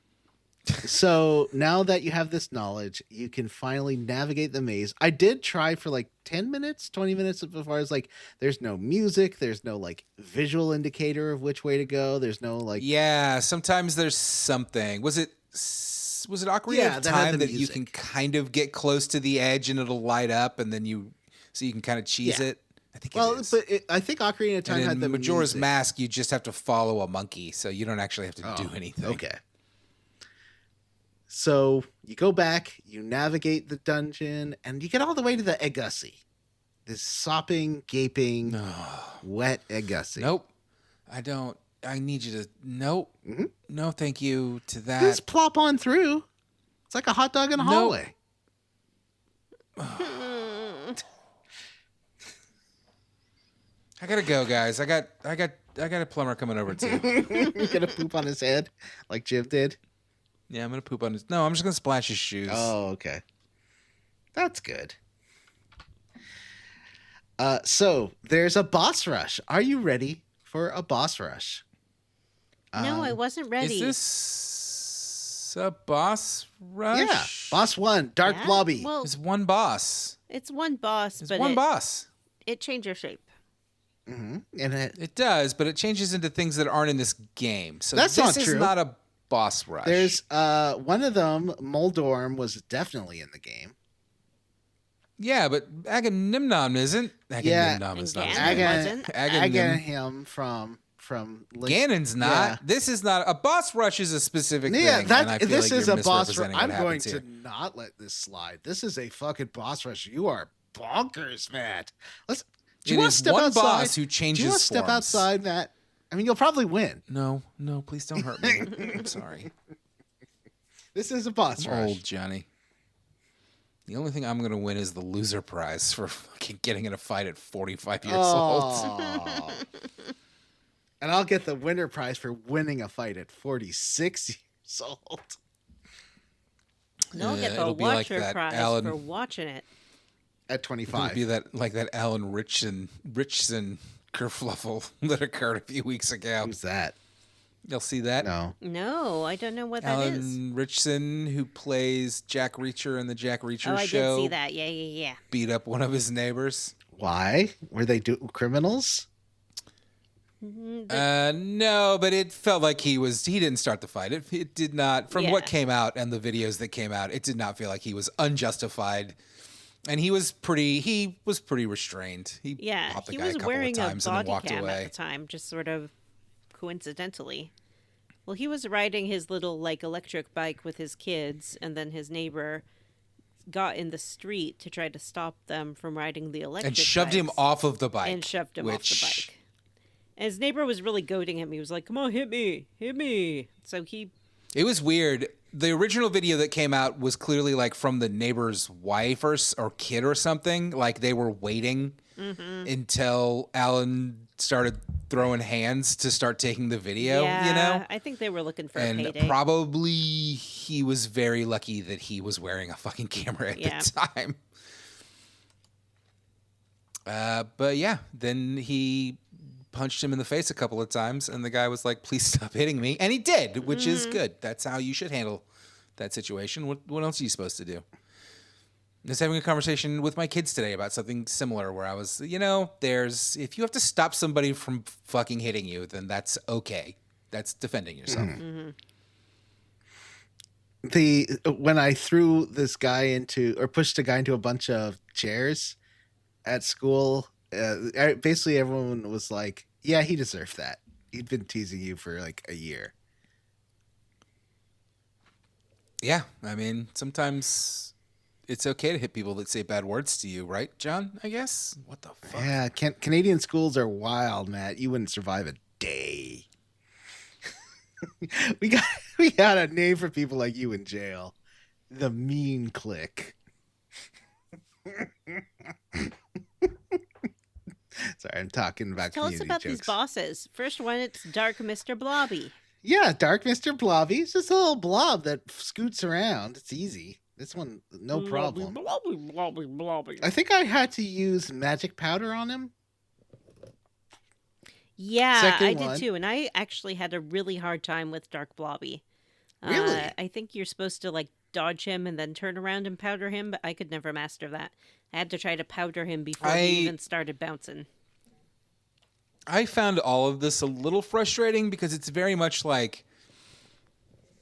so now that you have this knowledge, you can finally navigate the maze. I did try for like 10 minutes, 20 minutes before I was like, there's no music, there's no like visual indicator of which way to go. There's no like, Yeah, sometimes there's something. Was it Ocarina Yeah, of that had Time the that you music. can kind of get close to the edge and it'll light up and then you can kind of cheese Yeah. it? I think well, it is. but I think Ocarina of Time and had in the Majora's music. Mask, you just have to follow a monkey, so you don't actually have to do Oh, anything. Okay. So you go back, you navigate the dungeon, and you get all the way to the Agassi. This sopping, gaping, wet Agassi. Nope. I don't. I need you to. Nope. Mhm. No, thank you to that. Just plop on through. It's like a hot dog in a Nope. hallway. I gotta go, guys. I got a plumber coming over too. You're gonna poop on his head like Jim did. Yeah, I'm gonna poop on his. No, I'm just gonna splash his shoes. Oh, okay. That's good. So there's a boss rush. Are you ready for a boss rush? No, I wasn't ready. Is this a boss rush? Yeah, boss one, Dark Yeah? Blobby. Well, It's one boss. it's one boss, It's but one boss. it changes shape. And it, It does, but it changes into things that aren't in this game. So That's this not is true. not a boss rush. there's one of them, Moldorm, was definitely in the game. Yeah, but Agamemnon isn't. Agamemnon And is not. Ganon wasn't. Again, from Link. Ganon's not. Yeah. This is not a boss rush. Is a specific Yeah, thing. and I feel this like is you're a boss rush. misrepresenting I'm what going happens to here. not let this slide. This is a fucking boss rush. You are bonkers, Matt. Do It you want is to step one outside? boss who Do changes you want to step forms. outside, Matt? I mean, you'll probably win. No, please don't hurt me. I'm sorry. This is a boss I'm rush. old, Johnny. The only thing I'm going to win is the loser prize for fucking getting in a fight at 45 years old. Aw. And I'll get the winner prize for winning a fight at 46 years old. No, get the it'll be like watcher that prize Alan- for watching it. At It 25. would be that Alan Richson kerfluffle that occurred a few weeks ago. Who's that? You'll see that. No. No, I don't know what that is. Alan Richson, who plays Jack Reacher in the Jack Reacher Oh, I show, did see that. Yeah. beat up one of his neighbors. Why? Were they criminals? No, but it felt like he didn't start the fight. It did not, from what Yeah. came out and the videos that came out, it did not feel like he was unjustified. And he was pretty restrained. He Yeah, popped the he guy was a couple wearing of a times and then body walked cam away. at the time, just sort of coincidentally. Well, he was riding his little like electric bike with his kids, and then his neighbor got in the street to try to stop them from riding the electric And shoved him bikes off of the bike. and shoved him off the which- bike. And his neighbor was really goading him. He was like, "Come on, hit me." So he It was weird. The original video that came out was clearly like from the neighbor's wife or kid or something. Like they were waiting until Alan started throwing hands to start taking the video, yeah, you know? I think they were looking for a And payday. probably he was very lucky that he was wearing a fucking camera at Yeah. the time. But yeah, then he punched him in the face a couple of times, and the guy was like, "Please stop hitting me," and he did, which is good. That's how you should handle that situation. What else are you supposed to do? I was having a conversation with my kids today about something similar where I was, if you have to stop somebody from fucking hitting you, then that's okay. That's defending yourself. Mm-hmm. When I threw this guy into, or pushed a guy into a bunch of chairs at school, basically everyone was like, yeah, he deserved that. He'd been teasing you for like a year. Yeah, I mean, sometimes it's okay to hit people that say bad words to you, right, John? I guess. What the fuck? Yeah, Canadian schools are wild, Matt. You wouldn't survive a day. we got a name for people like you in jail. The mean clique. Sorry, I'm talking about Tell us community about jokes. these bosses. First one, it's Dark Mr. Blobby. Yeah, Dark Mr. Blobby. It's just a little blob that scoots around. It's easy. This one, no problem. Blobby. I think I had to use magic powder on him. Yeah, Second I one. did too. And I actually had a really hard time with Dark Blobby. Really? I think you're supposed to like dodge him and then turn around and powder him, but I could never master that. I had to try to powder him before he even started bouncing. I found all of this a little frustrating because it's very much like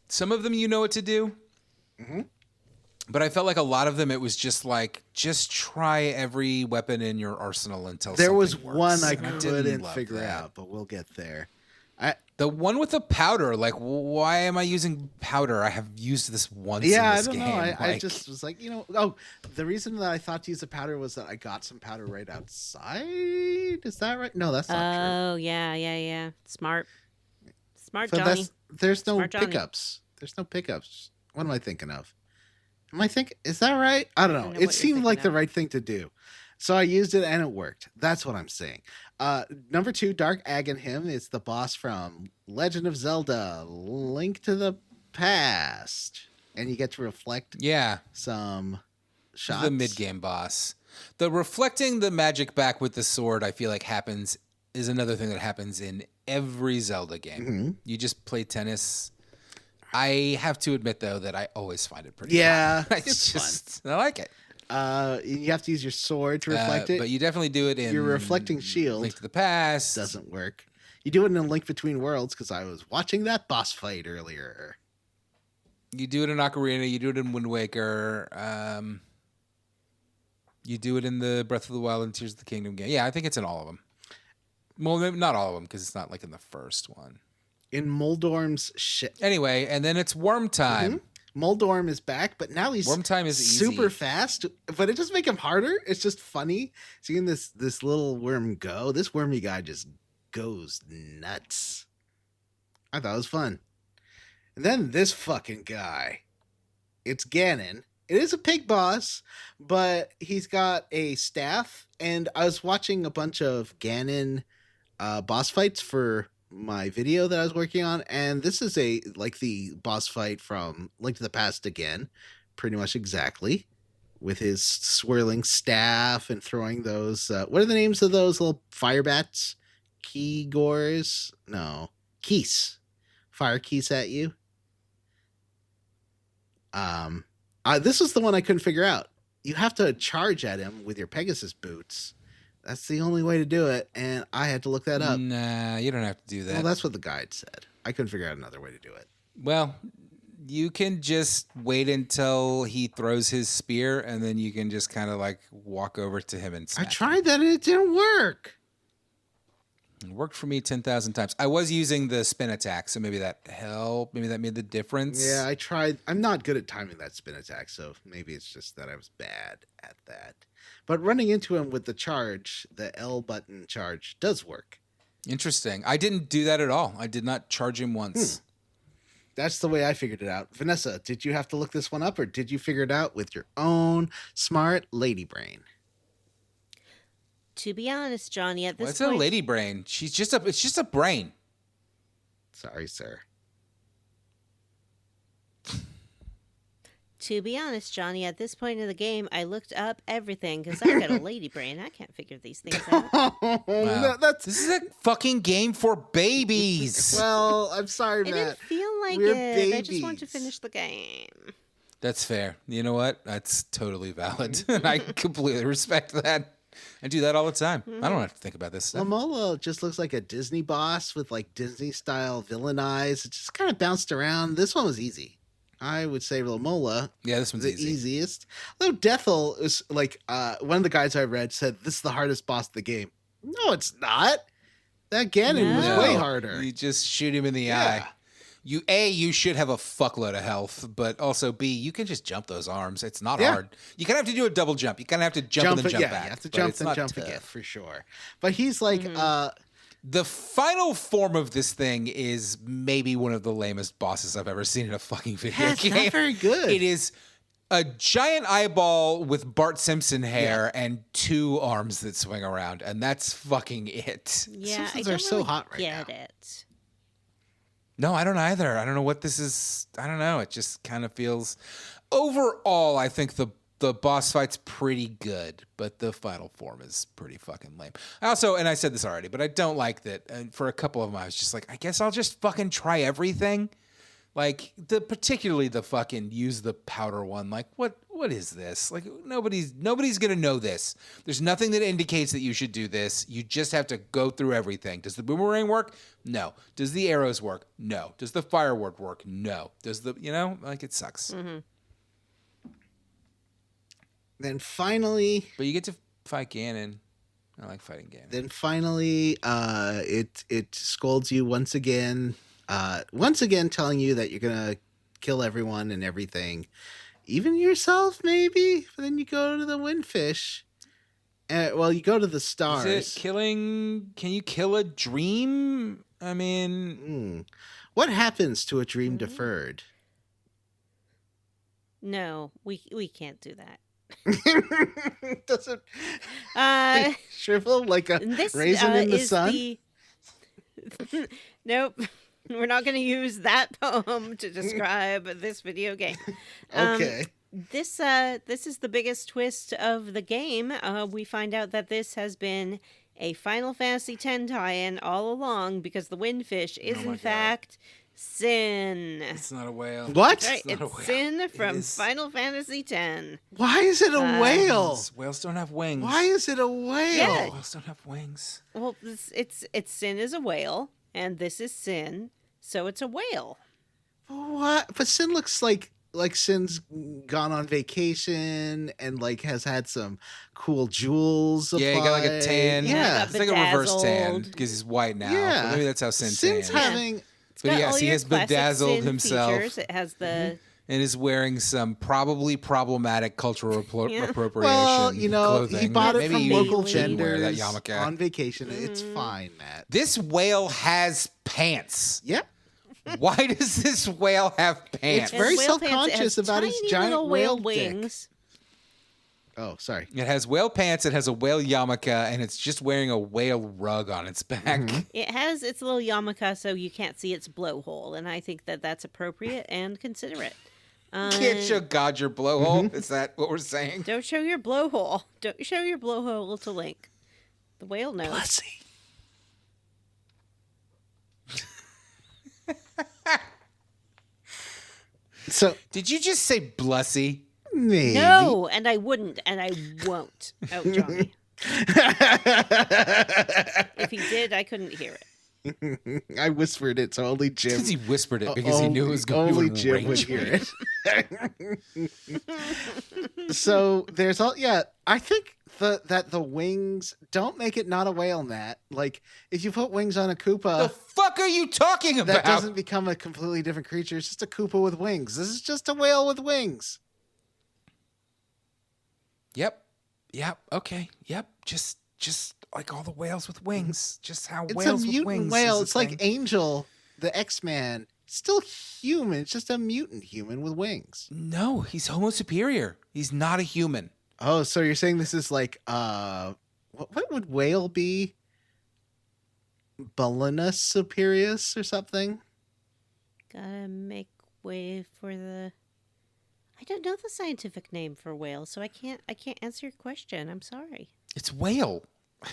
some of them you know what to do. Mm-hmm. But I felt like a lot of them, it was just like, just try every weapon in your arsenal until There was something works. one I didn't couldn't love figure that. out, but we'll get there. The one with the powder, like, why am I using powder? I have used this once Yeah, in I this don't game. know. I Like, just was like, the reason that I thought to use the powder was that I got some powder right outside. Is that right? No, that's not Oh, yeah. Smart. Smart, true. Johnny. There's no Smart Johnny. pickups. There's no pickups. What am I thinking of? Is that right? I don't know. know what It you're seemed like thinking the of. right thing to do. So I used it and it worked. That's what I'm saying. Number 2, Dark Aghanim is the boss from Legend of Zelda, Link to the Past. And you get to reflect yeah, some shots. the mid-game boss. The reflecting the magic back with the sword, I feel like is another thing that happens in every Zelda game. Mm-hmm. You just play tennis. I have to admit, though, that I always find it pretty Yeah, fun. it's I like it. You have to use your sword to reflect it. But you definitely do it in Your reflecting shield Link to the Past. doesn't work. You do it in Link Between Worlds because I was watching that boss fight earlier. You do it in Ocarina. You do it in Wind Waker. You do it in the Breath of the Wild and Tears of the Kingdom game. Yeah, I think it's in all of them. Well, maybe not all of them because it's not like in the first one. In Moldorm's shit. Anyway, and then it's Worm Time. Moldorm is back, but now he's Worm Time is super easy. fast. But it doesn't make him harder. It's just funny seeing this little worm go. This wormy guy just goes nuts. I thought it was fun. And then this fucking guy. It's Ganon. It is a pig boss, but he's got a staff. And I was watching a bunch of Ganon boss fights for my video that I was working on, and this is the boss fight from Link to the Past again, pretty much exactly, with his swirling staff and throwing those what are the names of those little fire bats? Keegores? No. Keese. Fire keese at you. This is the one I couldn't figure out. You have to charge at him with your Pegasus boots. That's the only way to do it, and I had to look that up. Nah, you don't have to do that. Well, that's what the guide said. I couldn't figure out another way to do it. Well, you can just wait until he throws his spear, and then you can just kind of like walk over to him and I smack him. tried that and it didn't work. It worked for me 10,000 times. I was using the spin attack, so maybe that helped. Maybe that made the difference. Yeah, I tried. I'm not good at timing that spin attack, so maybe it's just that I was bad at that. But running into him with the charge, the L button charge, does work. Interesting. I didn't do that at all. I did not charge him once. That's the way I figured it out. Vanessa, did you have to look this one up, or did you figure it out with your own smart lady brain? To be honest, Johnny, at this What's point, a lady brain? It's just a brain. Sorry, sir. To be honest, Johnny, at this point in the game, I looked up everything because I got a lady brain. I can't figure these things out. Wow. No, that's This is a fucking game for babies. well. I'm sorry, It Matt. didn't feel like We're it. I just wanted to babies. finish the game. That's fair. You know what? That's totally valid. And I completely respect that. I do that all the time. I don't have to think about this stuff. Lamola just looks like a Disney boss with like Disney style villain eyes. It just kind of bounced around. This one was easy. I would say Lamola. Yeah, this one's the easy. easiest. Though Deathel is like one of the guys I read said this is the hardest boss of the game. No, it's not. That Ganon was No. way harder. You just shoot him in the Yeah. eye. You should have a fuckload of health, but also B, you can just jump those arms. It's not Yeah. hard. You kind of have to do a double jump. You kind of have to jump and then jump back. You have to but jump it's and not jump tough. again for sure. But he's like, The final form of this thing is maybe one of the lamest bosses I've ever seen in a fucking video yeah, it's game. not very good. It is a giant eyeball with Bart Simpson hair and 2 arms that swing around, and that's fucking it. Yeah, I Simpsons don't are so really hot right get now. it. No, I don't either. I don't know what this is. I don't know. It just kind of feels. Overall, I think the boss fight's pretty good, but the final form is pretty fucking lame. I also, and I said this already, but I don't like that. And for a couple of them, I was just like, I guess I'll just fucking try everything. Like particularly the fucking use the powder one. Like what is this? Like nobody's gonna know this. There's nothing that indicates that you should do this. You just have to go through everything. Does the boomerang work? No. Does the arrows work? No. Does the firework work? No. Does the like it sucks. Then finally, But you get to fight Ganon. I like fighting Ganon. it scolds you once again telling you that you're gonna kill everyone and everything, even yourself maybe. But then you go to the windfish. You go to the stars. Is it killing? Can you kill a dream? I mean, What happens to a dream deferred? No, we can't do that. Does it Uh, shrivel like a this raisin in the is sun? Nope. We're not going to use that poem to describe this video game. Okay. This is the biggest twist of the game. We find out that this has been a Final Fantasy X tie-in all along because the windfish is in fact Sin. it's not a whale. What? Right, not a it's whale. Sin from is- Final Fantasy X. Why is it a whale? Whales don't have wings. Why is it a whale? Yeah. Whales don't have wings. Well, it's Sin is a whale, and this is Sin, so it's a whale. What? But Sin looks like Sin's gone on vacation and like has had some cool jewels. Yeah, he got like a applied. tan. Yeah. It's like a reverse tan Bedazzled. because he's white now. Yeah. But maybe that's how Sin Sin's tans. having. It's But got yes, all he your has classic bedazzled Sin himself. features. It has the And is wearing some probably problematic cultural appropriation. Well, you know, he clothing. bought it Maybe from you local shouldn't wear that vendors yarmulke. on vacation. It's fine, Matt. This whale has pants. Yep. Why does this whale have pants? It's very and whale pants, it self-conscious has about his tiny giant little whale whale dick. wings. Oh, sorry. It has whale pants, it has a whale yarmulke, and it's just wearing a whale rug on its back. It has its little yarmulke, so you can't see its blowhole, and I think that that's appropriate and considerate. Can't show God your blowhole. Is that what we're saying? Don't show your blowhole. Don't show your blowhole to Link. The whale knows. Pussy. So Did you just say blussy? maybe. No, and I wouldn't, and I won't. Oh, Johnny. If he did, I couldn't hear it. I whispered it, so only Jim. Because he whispered it because he knew it was going only to Jim would enrage hear me. it. So there's all. Yeah, I think that the wings don't make it not a whale, Matt. Like if you put wings on a The Koopa, fuck are you talking about? that doesn't become a completely different creature. It's just a Koopa with wings. This is just a whale with wings. Yep. Okay. Yep. Just like all the whales with wings. Just how It's whales a with mutant wings. whale. is a It's like thing. Angel, the X-Man. Still human. It's just a mutant human with wings. No, he's Homo superior. He's not a human. Oh, so you're saying this is like what would whale be? Balanus superius or something? Gotta make way for the. I don't know the scientific name for whale, so I can't answer your question. I'm sorry. It's whale.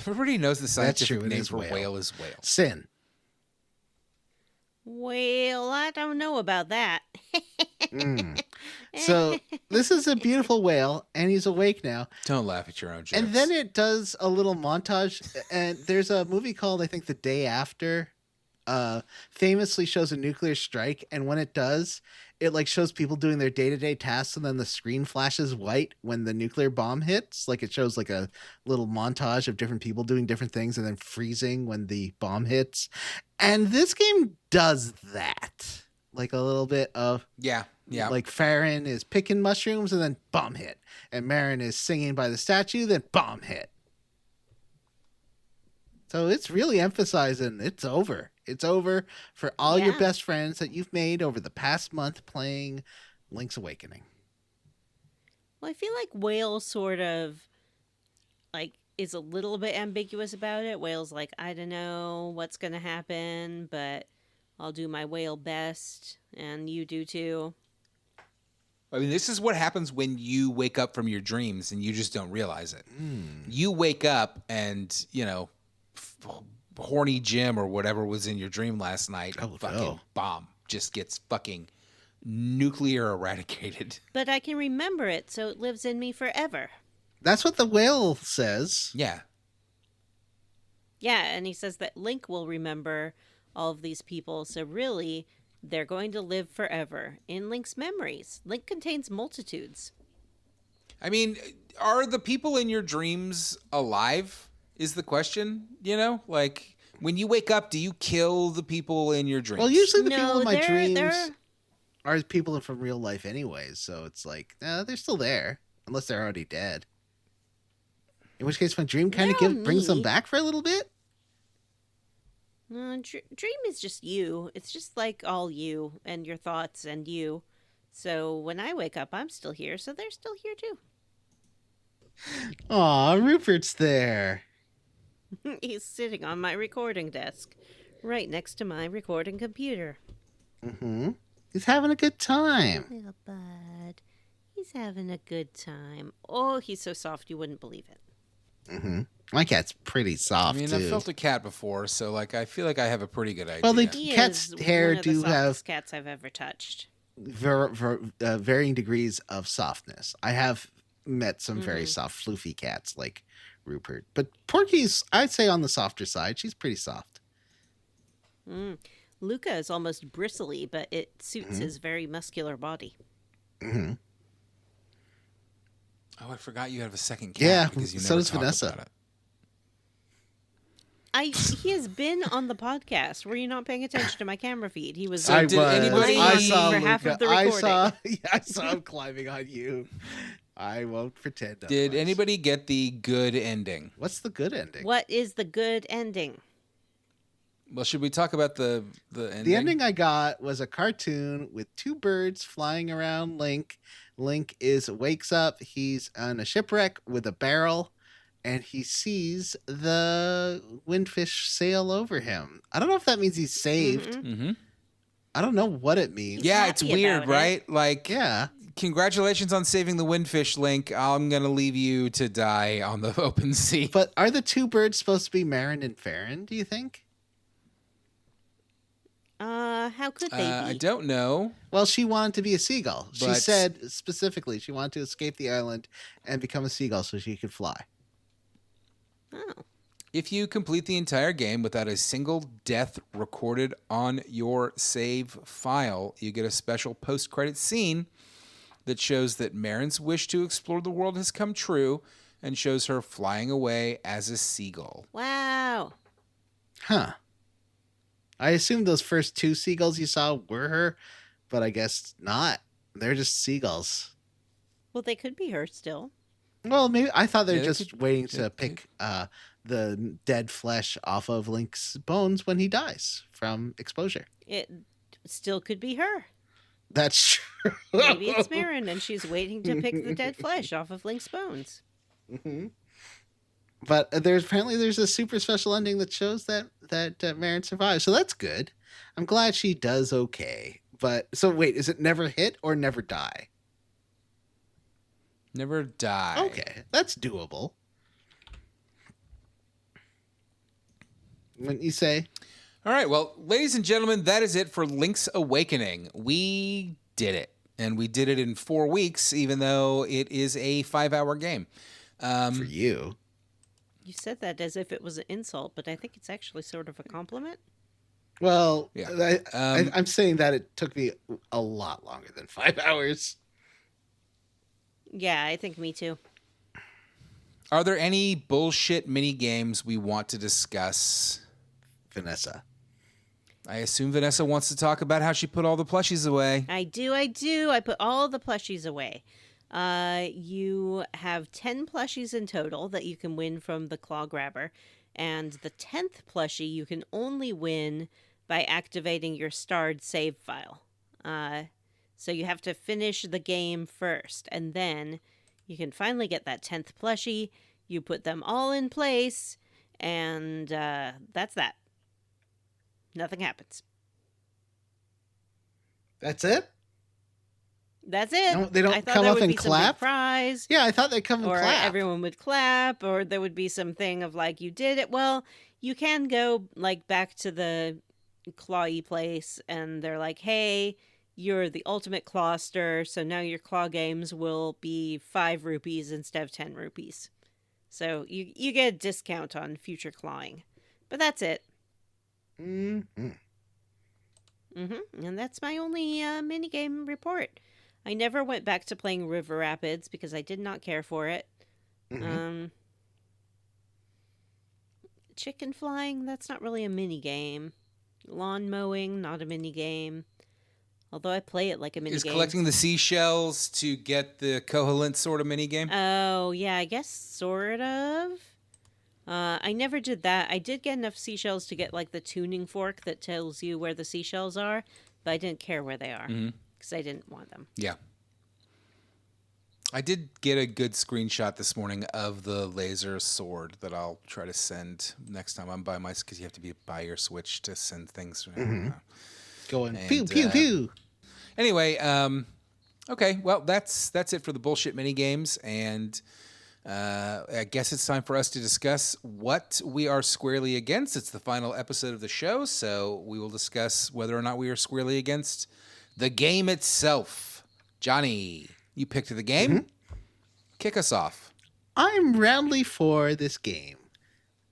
Everybody knows the scientific true, it name is for whale. whale is whale. Sin. Well, I don't know about that. So this is a beautiful whale, and he's awake now. Don't laugh at your own jokes. And then it does a little montage, and there's a movie called, I think, The Day After, famously shows a nuclear strike, and when it does, it like shows people doing their day-to-day tasks, and then the screen flashes white when the nuclear bomb hits. Like it shows like a little montage of different people doing different things and then freezing when the bomb hits. And this game does that. Like a little bit of yeah. like Farron is picking mushrooms and then bomb hit. And Marin is singing by the statue, then bomb hit. So it's really emphasizing it's over. It's over for all your best friends that you've made over the past month playing Link's Awakening. Well, I feel like Whale sort of like is a little bit ambiguous about it. Whale's like, I don't know what's going to happen, but I'll do my whale best, and you do too. I mean, this is what happens when you wake up from your dreams and you just don't realize it. You wake up and, you know, horny Jim or whatever was in your dream last night, fucking bomb just gets fucking nuclear eradicated. But I can remember it, so it lives in me forever. That's what the whale says. Yeah. Yeah, and he says that Link will remember all of these people, so really, they're going to live forever in Link's memories. Link contains multitudes. I mean, are the people in your dreams alive? Is the question, you know? Like, when you wake up, do you kill the people in your dreams? Well, usually the people No, in my they're- dreams are people from real life anyways, so it's like, they're still there, unless they're already dead. In which case, my dream kind They're of on brings them me. back for a little bit. Dream is just you. It's just like all you and your thoughts and you. So when I wake up, I'm still here, so they're still here too. Aw, Rupert's there. He's sitting on my recording desk, right next to my recording computer. Mm-hmm. He's having a good time. Little bud. He's having a good time. Oh, he's so soft you wouldn't believe it. Mm-hmm. My cat's pretty I soft, mean, too. I've felt a cat before, so, like, I feel like I have a pretty good idea. Well, they- He Cats' is hair one of the do have- softest cats I've ever touched. varying degrees of softness. I have met some very Mm-hmm. soft, floofy cats like Rupert. But Porky's, I'd say, on the softer side. She's pretty soft. Luca is almost bristly, but it suits his very muscular body. Mm-hmm. Oh, I forgot you have a second cat. Yeah, because you so never does talk Vanessa. about it. He has been on the podcast. Were you not paying attention to my camera feed? He was. So did anybody- I on saw for half Luca. of the I recording. saw him climbing on you. I won't pretend. Did otherwise. anybody get the good ending? What's the good ending? What is the good ending? Well, should we talk about the ending? The ending I got was a cartoon with two birds flying around Link. Link wakes up. He's on a shipwreck with a barrel, and he sees the windfish sail over him. I don't know if that means he's saved. Mhm. Mm-hmm. I don't know what it means. Yeah, it's happy weird, about it. right? Like, Yeah. congratulations on saving the windfish, Link. I'm gonna leave you to die on the open sea. But are the two birds supposed to be Marin and Farron, do you think? How could they be? I don't know. Well, she wanted to be a seagull. She But- said specifically she wanted to escape the island and become a seagull so she could fly. Oh. If you complete the entire game without a single death recorded on your save file, you get a special post-credit scene that shows that Marin's wish to explore the world has come true and shows her flying away as a seagull. Wow. Huh. I assumed those first two seagulls you saw were her, but I guess not. They're just seagulls. Well, they could be her still. Well, maybe I thought they're Yeah, they just could- waiting yeah, to pick the dead flesh off of Link's bones when he dies from exposure. It still could be her. That's true. Maybe it's Marin, and she's waiting to pick the dead flesh off of Link's bones. Mhm. But there's a super special ending that shows that Marin survives, so that's good. I'm glad she does okay. But so wait, is it never hit or never die? Never die. Okay, that's doable. Wouldn't you say? All right, well, ladies and gentlemen, that is it for Link's Awakening. We did it. And we did it in 4 weeks, even though it is a 5-hour game. For you. You said that as if it was an insult, but I think it's actually sort of a compliment. Well, Yeah. I'm saying that it took me a lot longer than 5 hours. Yeah, I think me too. Are there any bullshit mini games we want to discuss? Vanessa. I assume Vanessa wants to talk about how she put all the plushies away. I do. I put all the plushies away. You have 10 plushies in total that you can win from the claw grabber. And the 10th plushie you can only win by activating your starred save file. So you have to finish the game first. And then you can finally get that 10th plushie. You put them all in place. And that's that. Nothing happens. That's it? That's it. No, they don't I thought come there up would and be some clap? big prize, Yeah, I thought they'd come and or clap. everyone would clap, or there would be something of like, you did it. Well, you can go like back to the clawy place, and they're like, hey, you're the ultimate clawster, so now your claw games will be 5 rupees instead of 10 rupees. So you get a discount on future clawing. But that's it. Mm-hmm. And that's my only minigame report. I never went back to playing River Rapids because I did not care for it. Mm-hmm. Chicken flying, that's not really a minigame. Lawn mowing, not a minigame. Although I play it like a minigame. Is collecting the seashells to get the covalent sort of minigame? Oh, yeah, I guess sort of. I never did that. I did get enough seashells to get like the tuning fork that tells you where the seashells are, but I didn't care where they are because I didn't want them. Yeah. I did get a good screenshot this morning of the laser sword that I'll try to send next time I'm by my, because you have to be by your Switch to send things. Going And, pew, pew, pew. Anyway, okay, well, that's it for the bullshit mini games, and I guess it's time for us to discuss what we are squarely against. It's the final episode of the show, so we will discuss whether or not we are squarely against the game itself. Johnny, you picked the game. Mm-hmm. Kick us off. I'm roundly for this game.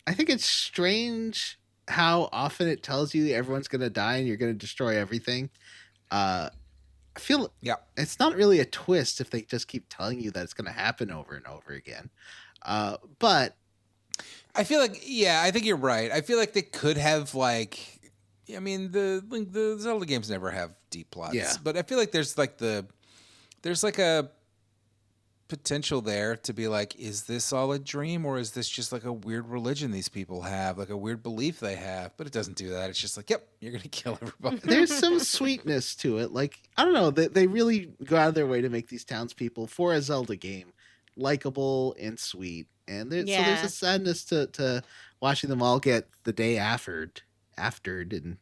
I think it's strange how often it tells you everyone's going to die and you're going to destroy everything. I feel it's not really a twist if they just keep telling you that it's going to happen over and over again. But I feel like, I think you're right. I feel like they could have the Zelda games never have deep plots. Yeah. But I feel like there's a potential there to be like, is this all a dream, or is this just like a weird religion these people have, like a weird belief they have? But it doesn't do that. It's just like, yep, you're gonna kill everybody. there's some sweetness to it. Like, I don't know, they really go out of their way to make these townspeople for a Zelda game likable and sweet. And so there's a sadness to watching them all get the day aftered and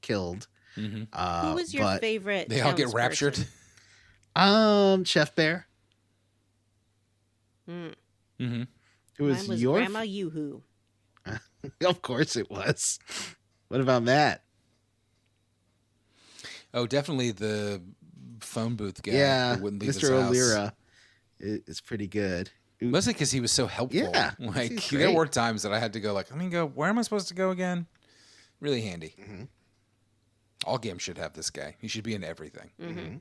killed. Mm-hmm. Who was your favorite? They all get raptured. Chef Bear. Mm-hmm. It was Mine was your Grandma Yoo-Hoo. Of course it was. What about Matt? Oh, definitely the phone booth guy. Yeah, who wouldn't leave Mr. his house. O'Leary is pretty good. Mostly because he was so helpful. Yeah, like he's there great. were times that I had to go where am I supposed to go again? Really handy. Mm-hmm. All games should have this guy. He should be in everything. Mm-hmm.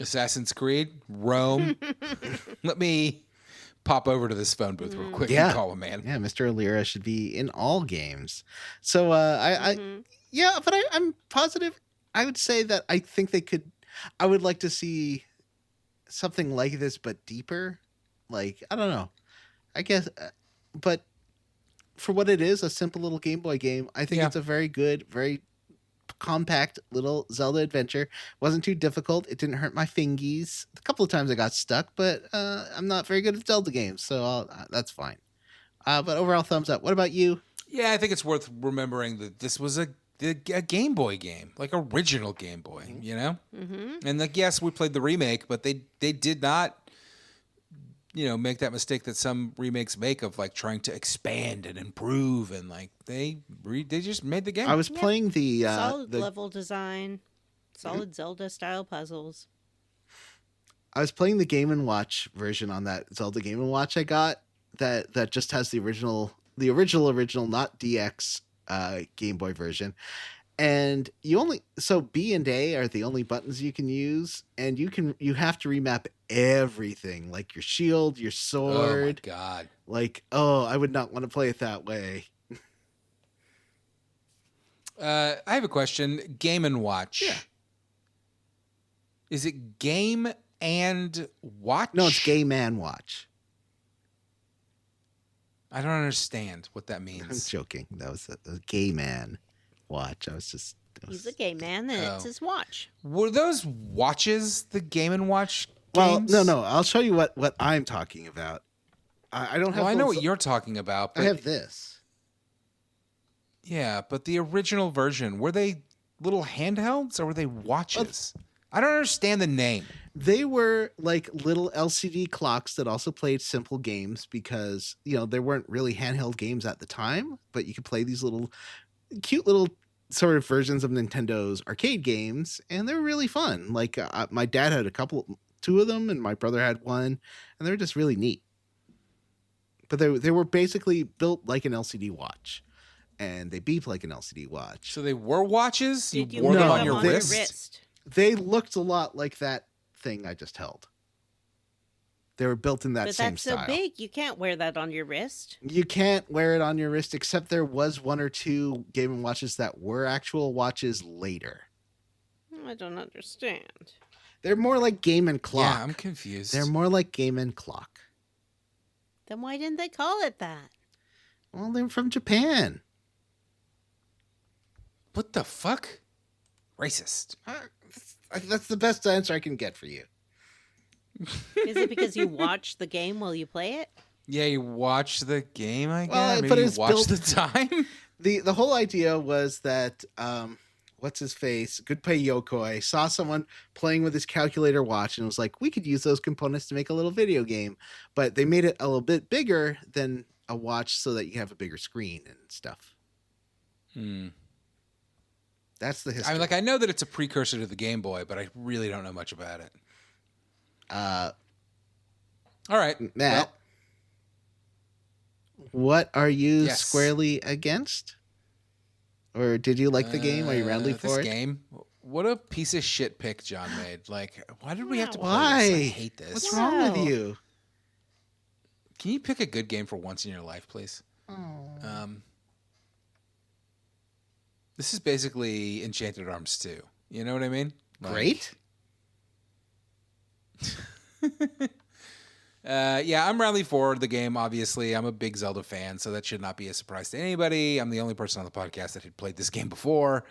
Assassin's Creed, Rome. Let me pop over to this phone booth real quick and call him, man. Yeah, Mr. O'Leary should be in all games. So but I'm positive. I would say that I think I would like to see something like this, but deeper. Like, I don't know. I guess, but for what it is, a simple little Game Boy game, I think it's a very good, very compact little Zelda adventure. Wasn't too difficult. It didn't hurt my fingies. A couple of times I got stuck, but I'm not very good at Zelda games, so that's fine. But overall, thumbs up. What about you? Yeah, I think it's worth remembering that this was a Game Boy game, like original Game Boy, you know? Mm-hmm. And yes, we played the remake, but they did not make that mistake that some remakes make of like trying to expand and improve, and like they just made the game. I was playing the solid level design, solid Zelda style puzzles. I was playing the Game and Watch version on that Zelda Game and Watch I got that just has the original, not DX Game Boy version. And so B and A are the only buttons you can use, and you have to remap everything, like your shield, your sword. Oh my god! Like, I would not want to play it that way. I have a question. Game and Watch. Yeah. Is it Game and Watch? No, it's Game and Watch. I don't understand what that I'm means. joking. That was a Gay Man Watch. He's a gay man, and it's his watch. Were those watches the Game and Watch Well, games? no. I'll show you what I'm talking about. I don't have. Well, I know those- what you're talking about. But I have this. Yeah, but the original version, were they little handhelds or were they watches? I don't understand the name. They were like little LCD clocks that also played simple games because, there weren't really handheld games at the time, but you could play these cute little sort of versions of Nintendo's arcade games, and they're really fun. Like my dad had two of them, and my brother had one, and they were just really neat. But they were basically built like an LCD watch, and they beeped like an LCD watch. So they were watches? Did you wore wear them them on your wrist? They looked a lot like that thing I just held. They were built in that But same that's style. so big, you can't wear that on your wrist. You can't wear it on your wrist, except there was one or two Game & Watches that were actual watches later. I don't understand. They're more like Game and Clock. Yeah, I'm confused. They're more like Game and Clock. Then why didn't they call it that? Well, they're from Japan. What the fuck? Racist. That's the best answer I can get for you. Is it because you watch the game while you play it? Yeah, you watch the game, I guess. Well, Maybe but you it's watch built- the time. The whole idea was that what's his face, Gunpei Yokoi, saw someone playing with his calculator watch and was like, we could use those components to make a little video game. But they made it a little bit bigger than a watch so that you have a bigger screen and stuff. That's the history. I mean, like, I know that it's a precursor to the Game Boy, but I really don't know much about it. All right, Matt, well, what are you Yes. squarely against? Or did you like the game? Are you roundly this for it? game? What a piece of shit pick John made. Like, why did we have to play Why? this? I hate this. What's wrong with Wow. you? Can you pick a good game for once in your life, please? Oh. This is basically Enchanted Arms 2. You know what I mean? Like, Great. Yeah, I'm roundly for the game, obviously. I'm a big Zelda fan, so that should not be a surprise to anybody. I'm the only person on the podcast that had played this game before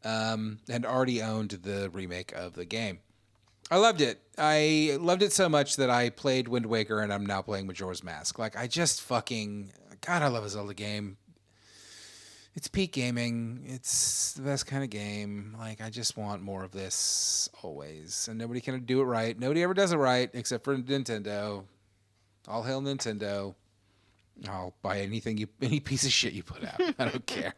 and already owned the remake of the game. I loved it. I loved it so much that I played Wind Waker, and I'm now playing Majora's Mask. Like, I just fucking... God, I love a Zelda game. It's peak gaming. It's the best kind of game. Like, I just want more of this always. And nobody can do it right. Nobody ever does it right except for Nintendo. All hail Nintendo. I'll buy any piece of shit you put out. I don't care.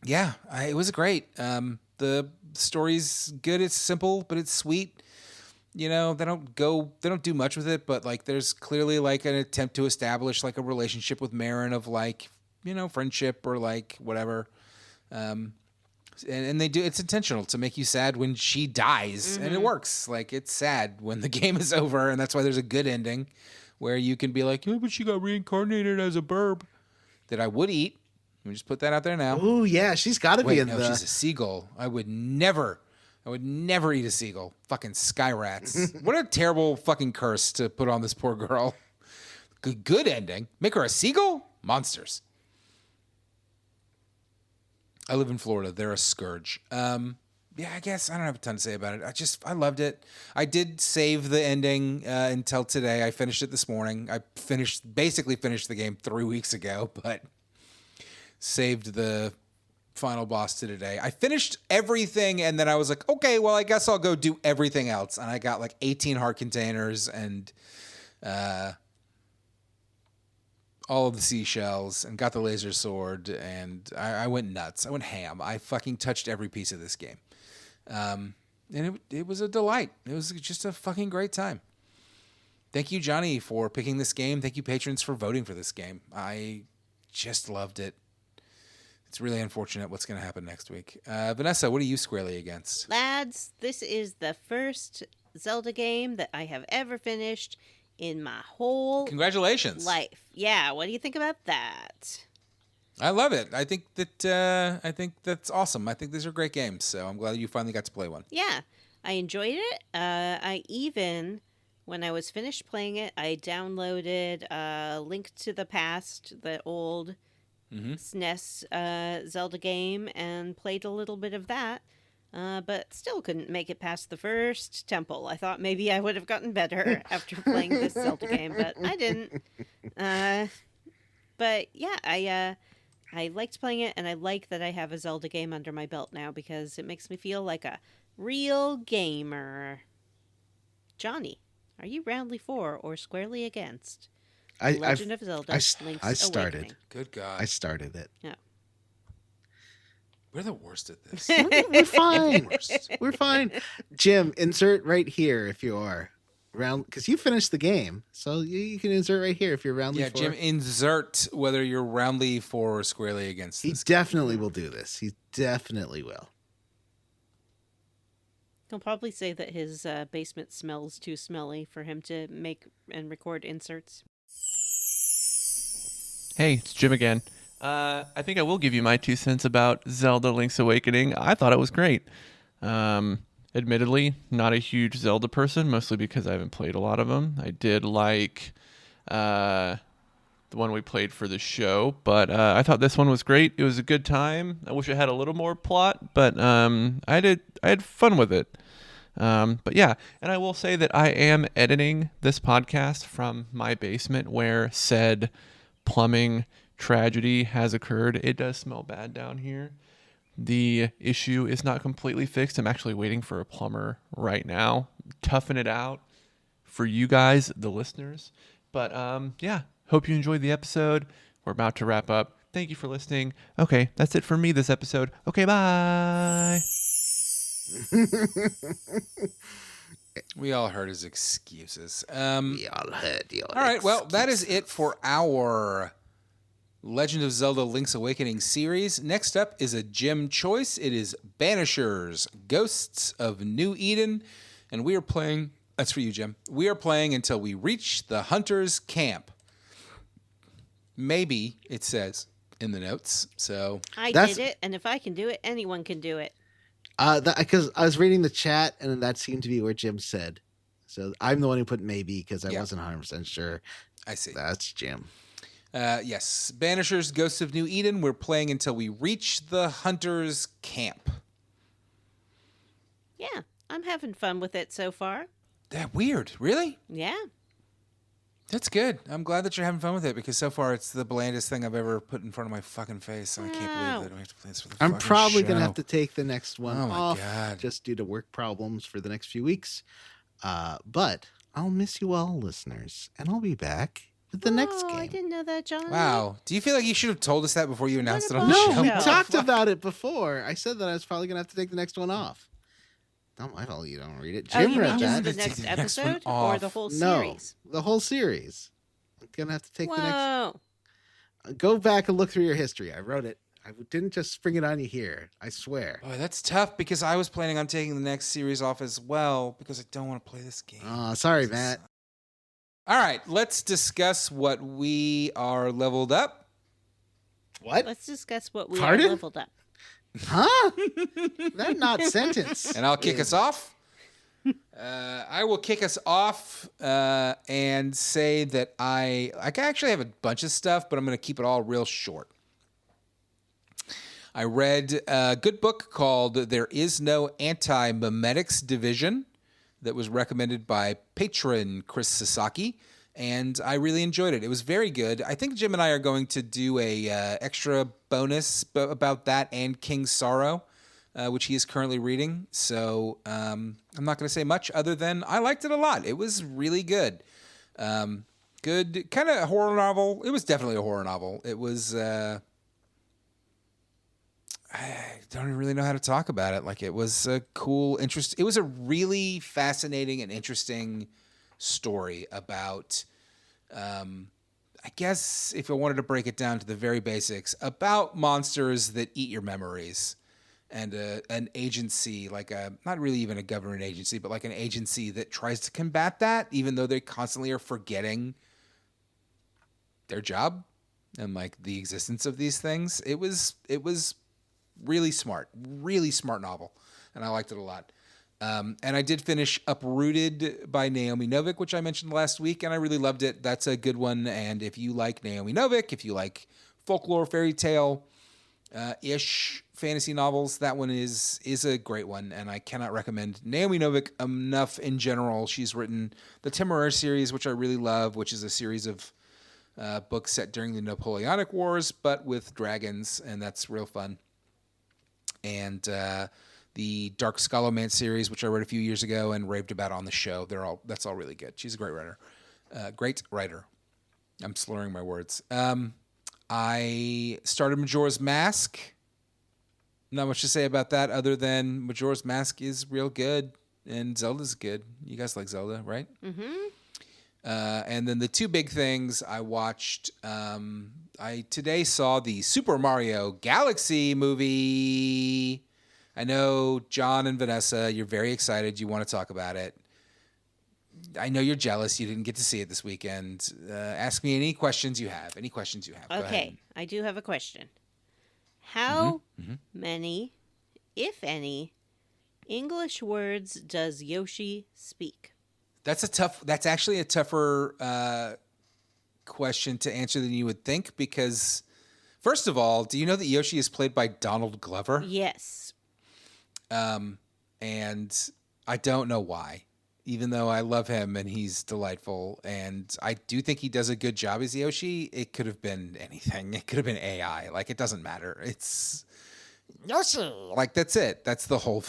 Yeah, it was great. The story's good. It's simple, but it's sweet. You know, they don't do much with it, but like there's clearly like an attempt to establish like a relationship with Marin of like, you know, friendship or like whatever. And they do, it's intentional to make you sad when she dies, and it works. Like, it's sad when the game is over, and that's why there's a good ending where you can be like, yeah, but she got reincarnated as a burb that I would eat. Let me just put that out there now. Oh yeah, she's got to be Wait, in no, the. she's a seagull. I would never eat a seagull. Fucking sky rats. What a terrible fucking curse to put on this poor girl. Good ending. Make her a seagull? Monsters. I live in Florida. They're a scourge. Yeah, I guess I don't have a ton to say about it. I loved it. I did save the ending until today. I finished it this morning. I basically finished the game 3 weeks ago, but saved the final boss to today. I finished everything, and then I was like, okay, well, I guess I'll go do everything else. And I got like 18 heart containers and all of the seashells and got the laser sword, and I went nuts. I went ham. I fucking touched every piece of this game. And it was a delight. It was just a fucking great time. Thank you, Johnny, for picking this game. Thank you, patrons, for voting for this game. I just loved it. It's really unfortunate what's going to happen next week. Vanessa, what are you squarely against? Lads, this is the first Zelda game that I have ever finished in my whole Congratulations. life. Yeah, what do you think about that? I love it. I think that's awesome. I think these are great games, so I'm glad you finally got to play one. Yeah, I enjoyed it. I even, when I was finished playing it, I downloaded Link to the Past, the old SNES Zelda game, and played a little bit of that. But still couldn't make it past the first temple. I thought maybe I would have gotten better after playing this Zelda game, but I didn't. But yeah, I liked playing it, and I like that I have a Zelda game under my belt now because it makes me feel like a real gamer. Johnny, are you roundly for or squarely against Legend of Zelda Link's started. Awakening? Good God. I started it. Yeah. We're the worst at this. We're fine. We're fine. Jim, insert right here if you are round, because you finished the game, so you can insert right here if you're roundly for. Jim, insert whether you're roundly for or squarely against He this. definitely will do this. He definitely will. He'll probably say that his basement smells too smelly for him to make and record inserts. Hey, it's Jim again. I think I will give you my 2 cents about Zelda Link's Awakening. I thought it was great. Admittedly, not a huge Zelda person, mostly because I haven't played a lot of them. I did like the one we played for the show, but I thought this one was great. It was a good time. I wish it had a little more plot, but I had fun with it. But yeah, and I will say that I am editing this podcast from my basement where said plumbing tragedy has occurred. It does smell bad down here. The issue is not completely fixed. I'm actually waiting for a plumber right now. Toughen it out for you guys, the listeners. But yeah, hope you enjoyed the episode. We're about to wrap up. Thank you for listening. Okay, that's it for me this episode. Okay, bye. We all heard his excuses. We all heard your All right, well, that is it for our Legend of Zelda Link's Awakening series. Next up is a Jim choice. It is Banishers, Ghosts of New Eden. And we are playing, that's for you, Jim. We are playing until we reach the Hunter's Camp. Maybe, it says in the notes. So I did it, and if I can do it, anyone can do it. Because I was reading the chat, and that seemed to be where Jim said. So I'm the one who put maybe because I wasn't 100% sure. I see. That's Jim. Yes, Banishers, Ghosts of New Eden. We're playing until we reach the Hunter's Camp. Yeah, I'm having fun with it so far. That weird, really? Yeah. That's good. I'm glad that you're having fun with it because so far it's the blandest thing I've ever put in front of my fucking face. And I can't believe that we have to play this for the I'm fucking probably show. going to have to take the next one Oh my off God. just due to work problems for the next few weeks. But I'll miss you all, listeners, and I'll be back with the next game. I didn't know that, Johnny. Wow. Do you feel like you should have told us that before you announced it on the about show? No, we show. talked about it before. I said that I was probably going to have to take the next one off. Not my fault you don't read it. Oh, Jim you read mean just that. the Take next the next one episode or off. the whole No, series? the whole series. I'm going to have to take the next. Whoa. Go back and look through your history. I wrote it. I didn't just spring it on you here. I swear. Boy, that's tough because I was planning on taking the next series off as well because I don't want to play this game. Sorry, Matt. All right, let's discuss what we are leveled up. What? Let's discuss what we Pardon? are leveled up. Huh? That not sentence. And I'll kick us off. I will kick us off and say that I actually have a bunch of stuff, but I'm going to keep it all real short. I read a good book called There Is No Anti-Memetics Division that was recommended by patron Chris Sasaki. and I really enjoyed it. It was very good. I think Jim and I are going to do a extra bonus about that and King's Sorrow, which he is currently reading. So I'm not going to say much other than I liked it a lot. It was really good. Good kind of horror novel. It was definitely a horror novel. It was. I don't even really know how to talk about it. Like, it was a cool, it was a really fascinating and interesting story about, I guess if I wanted to break it down to the very basics, about monsters that eat your memories and an agency, like not really even a government agency, but like an agency that tries to combat that, even though they constantly are forgetting their job and like the existence of these things. It was really smart novel, and I liked it a lot. And I did finish Uprooted by Naomi Novik, which I mentioned last week, and I really loved it. That's a good one, and if you like Naomi Novik, if you like folklore, fairy tale ish fantasy novels, that one is a great one, and I cannot recommend Naomi Novik enough in general. She's written the Temeraire series, which I really love, which is a series of books set during the Napoleonic Wars, but with dragons, and that's real fun. And the Dark Scholomance series, which I read a few years ago and raved about on the show. That's all really good. She's a great writer. I'm slurring my words. I started Majora's Mask. Not much to say about that other than Majora's Mask is real good and Zelda's good. You guys like Zelda, right? Mm-hmm. And then the two big things I watched, I today saw the Super Mario Galaxy movie. I know John and Vanessa, you're very excited. You want to talk about it. I know you're jealous. You didn't get to see it this weekend. Ask me any questions you have. Okay, I do have a question. How many, if any, English words does Yoshi speak? That's actually a tougher question to answer than you would think, because first of all, do you know that Yoshi is played by Donald Glover? Yes. And I don't know why, even though I love him and he's delightful. And I do think he does a good job as Yoshi. It could have been anything. It could have been AI. Like, it doesn't matter. It's Yoshi. Like, that's it. That's the whole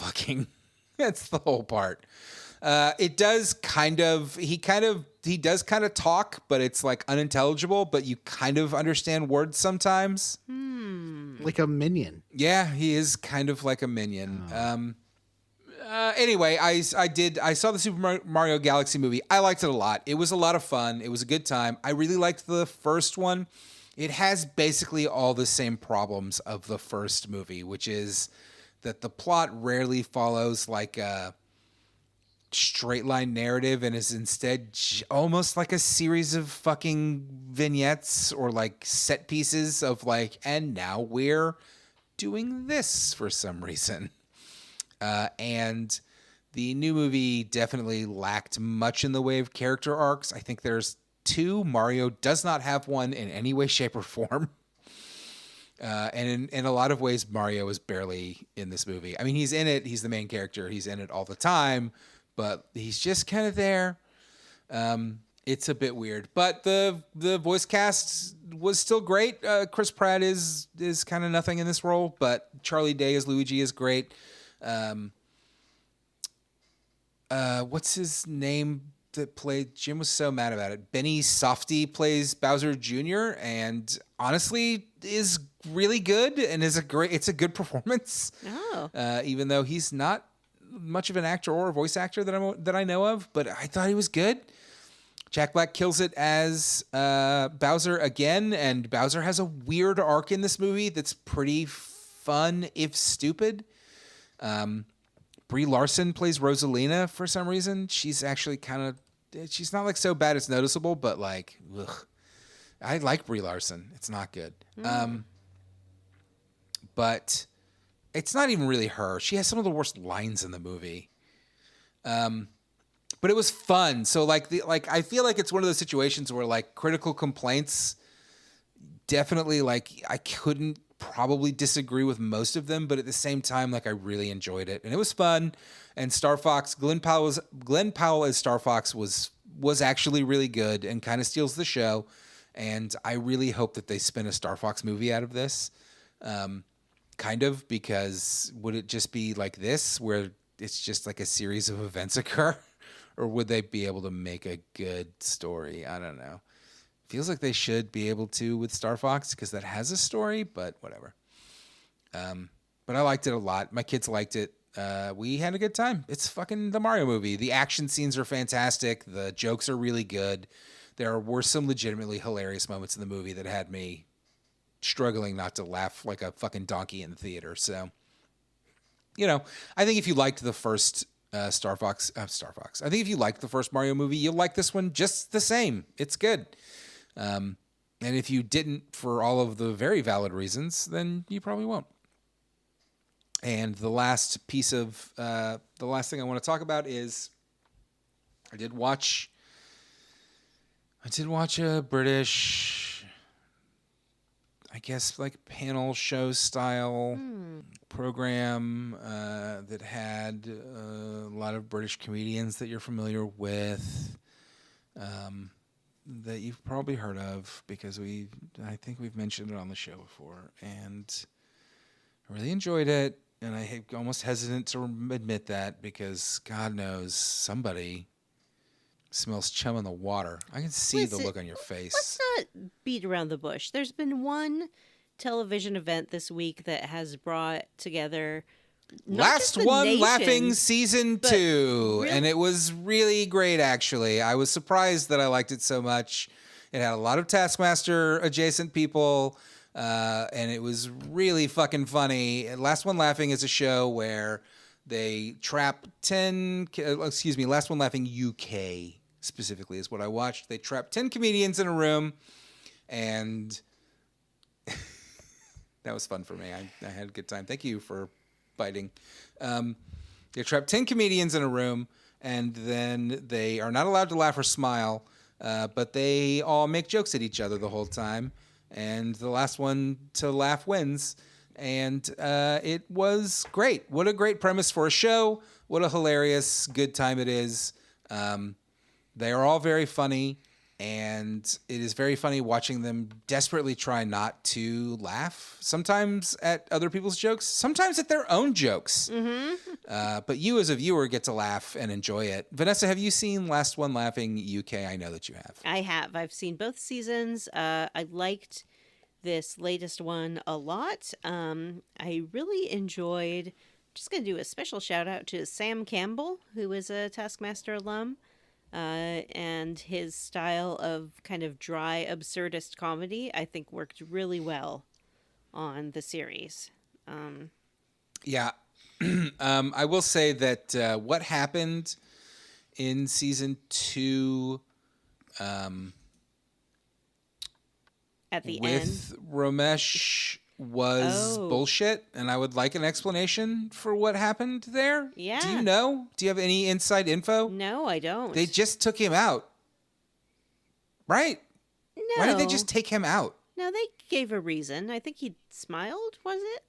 part. It does he does kind of talk, but it's like unintelligible, but you kind of understand words sometimes. Like a minion. Yeah, he is kind of like a minion. Anyway, I saw the Super Mario Galaxy movie. I liked it a lot. It was a lot of fun. It was a good time. I really liked the first one. It has basically all the same problems of the first movie, which is that the plot rarely follows like a straight line narrative and is instead almost like a series of fucking vignettes or like set pieces of like, and now we're doing this for some reason. And the new movie definitely lacked much in the way of character arcs. I think there's two. Mario does not have one in any way, shape, or form. And in a lot of ways, Mario is barely in this movie. I mean, he's in it. He's the main character. He's in it all the time. But he's just kind of there. It's a bit weird. But the voice cast was still great. Chris Pratt is kind of nothing in this role, but Charlie Day as Luigi is great. What's his name that played? Jim was so mad about it. Benny Safdie plays Bowser Jr. and honestly is really good and it's a good performance. Oh. Even though he's not much of an actor or a voice actor that I know of, but I thought he was good. Jack Black kills it as Bowser again, and Bowser has a weird arc in this movie that's pretty fun if stupid. Brie Larson plays Rosalina for some reason. She's actually she's not like so bad it's noticeable, but like, ugh. I like Brie Larson. It's not good. But it's not even really her. She has some of the worst lines in the movie. But it was fun. So I feel like it's one of those situations where like critical complaints definitely like I couldn't probably disagree with most of them, but at the same time, like I really enjoyed it and it was fun. And Star Fox, Glenn Powell as Star Fox was was actually really good and kind of steals the show. And I really hope that they spin a Star Fox movie out of this. Kind of, because would it just be like this, where it's just like a series of events occur? Or would they be able to make a good story? I don't know. Feels like they should be able to with Star Fox, because that has a story, but whatever. But I liked it a lot. My kids liked it. We had a good time. It's fucking the Mario movie. The action scenes are fantastic. The jokes are really good. There were some legitimately hilarious moments in the movie that had me struggling not to laugh like a fucking donkey in the theater. So, I think if you liked the first Star Fox. I think if you liked the first Mario movie, you'll like this one just the same. It's good. And if you didn't, for all of the very valid reasons, then you probably won't. And the last thing I want to talk about is I did watch a British, I guess, like panel show style program that had a lot of British comedians that you're familiar with, that you've probably heard of, because I think we've mentioned it on the show before, and I really enjoyed it. And I almost hesitant to admit that, because God knows somebody smells chum in the water. I can see the look on your face. Let's not beat around the bush. There's been one television event this week that has brought together Last One Laughing Season 2. And it was really great, actually. I was surprised that I liked it so much. It had a lot of Taskmaster adjacent people. And it was really fucking funny. Last One Laughing is a show where they trap Last One Laughing UK specifically is what I watched. They trap 10 comedians in a room, and that was fun for me. I had a good time. Thank you for biting. They trap 10 comedians in a room, and then they are not allowed to laugh or smile, but they all make jokes at each other the whole time. And the last one to laugh wins. And it was great. What a great premise for a show. What a hilarious, good time it is. They are all very funny. And it is very funny watching them desperately try not to laugh. Sometimes at other people's jokes. Sometimes at their own jokes. Mm-hmm. But you as a viewer get to laugh and enjoy it. Vanessa, have you seen Last One Laughing UK? I know that you have. I have. I've seen both seasons. I liked this latest one a lot. I really enjoyed, just going to do a special shout out to Sam Campbell, who is a Taskmaster alum. And his style of kind of dry, absurdist comedy, I think worked really well on the series. Yeah. I will say that what happened in season 2 at the with end, Ramesh was bullshit, and I would like an explanation for what happened there. Yeah. Do you know? Do you have any inside info? No, I don't. They just took him out. Right? No. Why did they just take him out? No, they gave a reason. I think he smiled, was it?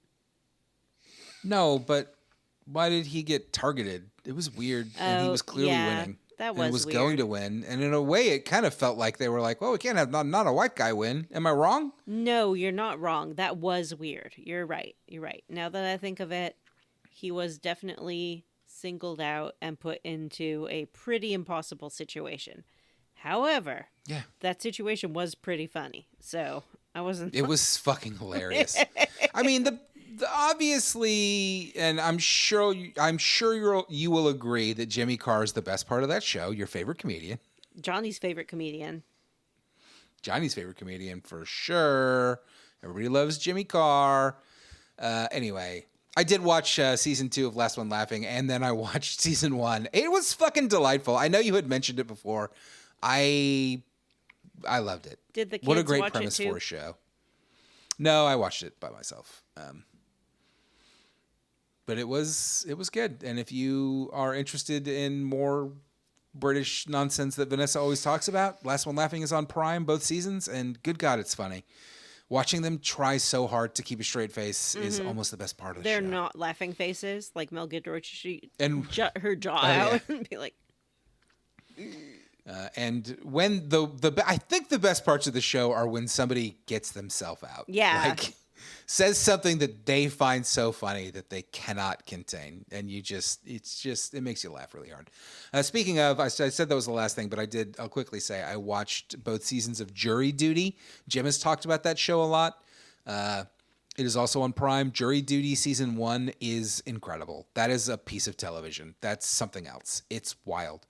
No, but why did he get targeted? It was weird, and he was clearly winning. That was and was weird. going to win. And in a way, it kind of felt like they were like, well, we can't have not a white guy win. Am I wrong? No, you're not wrong. That was weird. You're right. You're right. Now that I think of it, he was definitely singled out and put into a pretty impossible situation. However, that situation was pretty funny. So I wasn't... It was fucking hilarious. I mean, the obviously, and I'm sure you will agree that Jimmy Carr is the best part of that show. Your favorite comedian. Johnny's favorite comedian. Johnny's favorite comedian for sure. Everybody loves Jimmy Carr. Anyway, I did watch season 2 of Last One Laughing, and then I watched season 1. It was fucking delightful. I know you had mentioned it before. I loved it. Did the kids what a great watch premise it too? for a show. No, I watched it by myself. But it was good. And if you are interested in more British nonsense that Vanessa always talks about, Last One Laughing is on Prime, both seasons, and good God, it's funny. Watching them try so hard to keep a straight face is almost the best part of the show. They're not laughing faces like Mel Gibson. She and her jaw out and be like... And when I think the best parts of the show are when somebody gets themselves out. Yeah. Like says something that they find so funny that they cannot contain. And it makes you laugh really hard. Speaking of, I said that was the last thing, but I'll quickly say I watched both seasons of Jury Duty. Jim has talked about that show a lot. It is also on Prime. Jury Duty season 1 is incredible. That is a piece of television. That's something else. It's wild.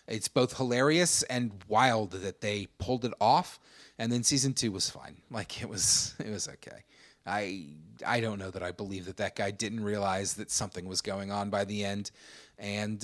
It's both hilarious and wild that they pulled it off. And then season 2 was fine. Like it was okay. I don't know that I believe that guy didn't realize that something was going on by the end. And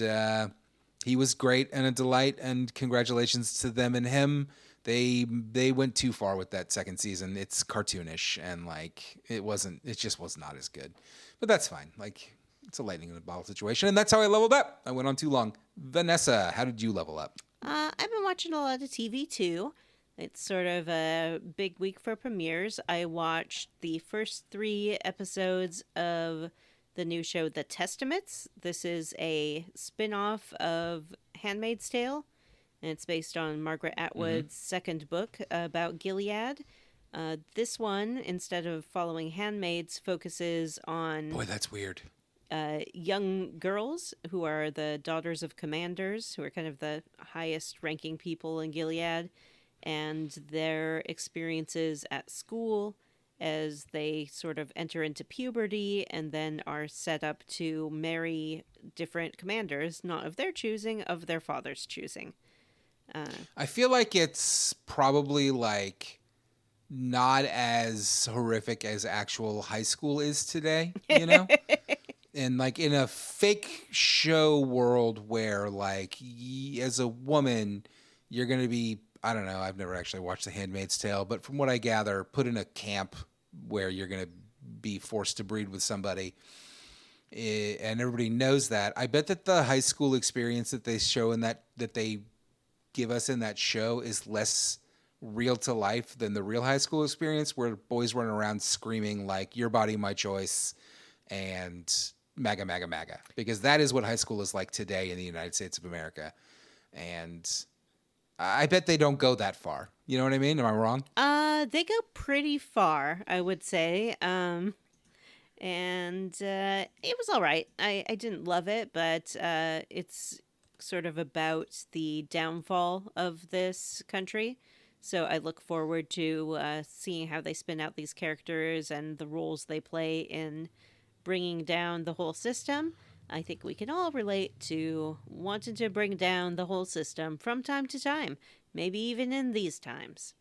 he was great and a delight, and congratulations to them and him. They went too far with that second season. It's cartoonish and like it just was not as good. But that's fine. Like it's a lightning in a bottle situation, and that's how I leveled up. I went on too long. Vanessa, how did you level up? I've been watching a lot of TV too. It's sort of a big week for premieres. I watched the first 3 episodes of the new show The Testaments. This is a spin-off of Handmaid's Tale, and it's based on Margaret Atwood's second book about Gilead. This one, instead of following handmaids, focuses on... Boy, that's weird. Young girls who are the daughters of commanders, who are kind of the highest ranking people in Gilead, and their experiences at school as they sort of enter into puberty and then are set up to marry different commanders, not of their choosing, of their father's choosing. I feel like it's probably like not as horrific as actual high school is today, you know? And like in a fake show world where like as a woman, you're going to be, I don't know, I've never actually watched The Handmaid's Tale, but from what I gather, put in a camp where you're going to be forced to breed with somebody. And everybody knows that. I bet that the high school experience that they show in that they give us in that show is less real to life than the real high school experience where boys run around screaming like your body, my choice and MAGA, MAGA, MAGA, because that is what high school is like today in the United States of America. And I bet they don't go that far. You know what I mean? Am I wrong? They go pretty far, I would say. And it was all right. I didn't love it, but it's sort of about the downfall of this country. So I look forward to seeing how they spin out these characters and the roles they play in bringing down the whole system. I think we can all relate to wanting to bring down the whole system from time to time, maybe even in these times.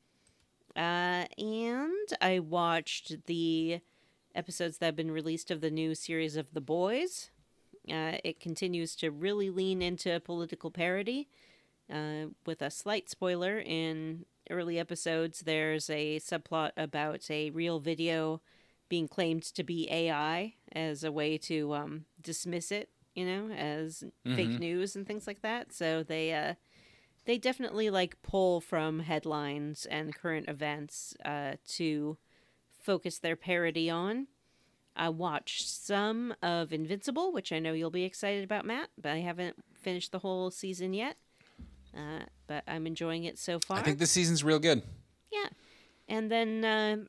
And I watched the episodes that have been released of the new series of The Boys. It continues to really lean into political parody. With a slight spoiler, in early episodes, there's a subplot about a real video being claimed to be AI as a way to dismiss it, as fake news and things like that. So they definitely like pull from headlines and current events to focus their parody on. I watched some of Invincible, which I know you'll be excited about, Matt, but I haven't finished the whole season yet. But I'm enjoying it so far. I think this season's real good. Yeah. And then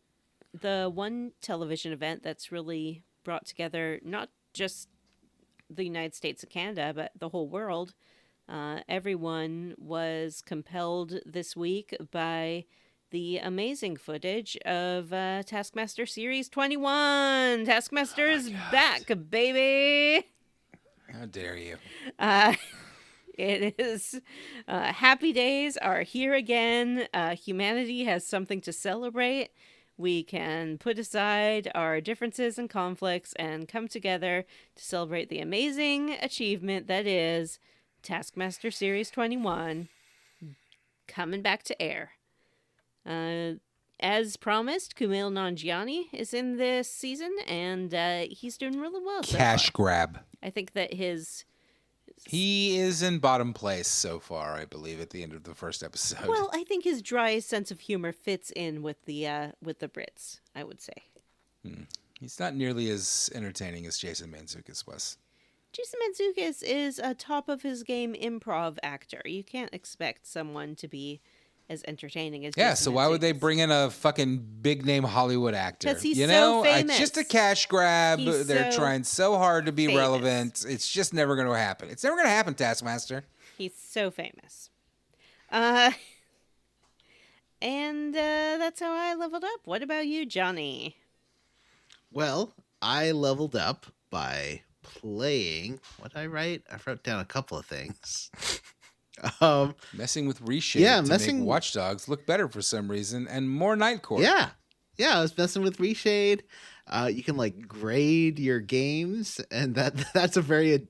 the one television event that's really brought together not just the United States and Canada, but the whole world. Everyone was compelled this week by the amazing footage of Taskmaster Series 21. Taskmaster's back, baby! How dare you? It is happy days are here again. Humanity has something to celebrate. We can put aside our differences and conflicts and come together to celebrate the amazing achievement that is Taskmaster Series 21 coming back to air. As promised, Kumail Nanjiani is in this season, and he's doing really well so Cash far. grab. I think that He is in bottom place so far, I believe, at the end of the first episode. Well, I think his dry sense of humor fits in with the Brits, I would say. He's not nearly as entertaining as Jason Mantzoukas was. Jason Mantzoukas is a top of his game improv actor. You can't expect someone to be as entertaining as Yeah, Jason so why would they Mantzoukas. bring in a fucking big name Hollywood actor? 'Cause he's you so know, famous. It's just a cash grab. He's They're so trying so hard to be famous. relevant. It's just never going to happen. It's never going to happen, Taskmaster. He's so famous. And that's how I leveled up. What about you, Johnny? Well, I leveled up by playing. What did I write? I wrote down a couple of things. Messing with Reshade Yeah, to messing- make Watch Dogs look better for some reason, and more Night Court. Yeah. I was messing with Reshade. You can like grade your games, and that's a very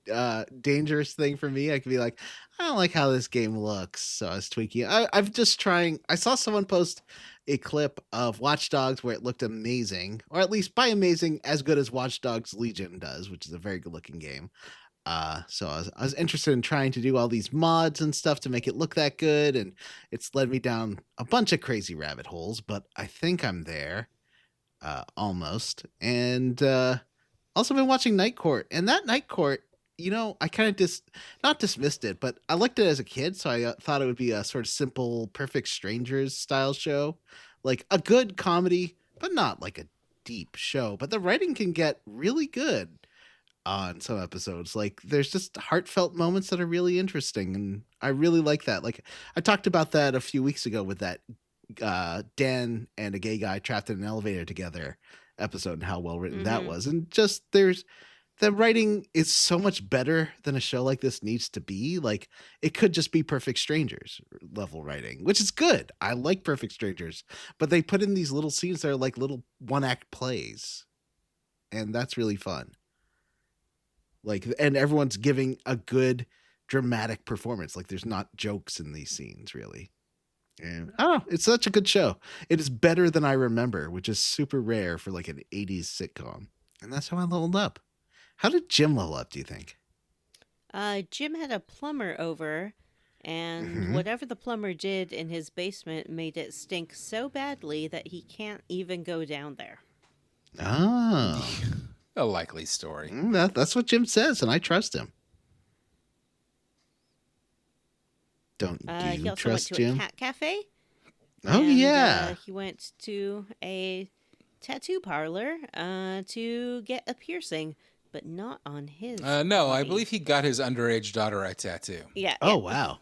dangerous thing for me. I could be like, I don't like how this game looks, so I was tweaking. I'm just trying. I saw someone post a clip of Watch Dogs where it looked amazing, or at least by amazing, as good as Watch Dogs Legion does, which is a very good looking game. So I was interested in trying to do all these mods and stuff to make it look that good, and it's led me down a bunch of crazy rabbit holes, but I think I'm there, almost. And also been watching Night Court, and that Night Court, you know, I kind of not dismissed it, but I liked it as a kid, so I thought it would be a sort of simple, Perfect Strangers style show, like a good comedy, but not like a deep show. But the writing can get really good on some episodes. Like there's just heartfelt moments that are really interesting, and I really like that. Like I talked about that a few weeks ago with that Dan and a gay guy trapped in an elevator together episode, and how well written that was. And just the writing is so much better than a show like this needs to be. Like it could just be Perfect Strangers level writing, which is good. I like Perfect Strangers, but they put in these little scenes that are like little one-act plays, and that's really fun. Like, and everyone's giving a good dramatic performance. Like there's not jokes in these scenes really. And I don't know, it's such a good show. It is better than I remember, which is super rare for like an 80s sitcom. And that's how I leveled up. How did Jim level up, do you think? Jim had a plumber over, and whatever the plumber did in his basement made it stink so badly that he can't even go down there. Oh. A likely story. That's what Jim says, and I trust him. Don't He you also trust went to Jim? a cat cafe. Oh, and, yeah. He went to a tattoo parlor to get a piercing, but not on his. No, I body. believe he got his underage daughter a tattoo. Yeah. Oh, yeah.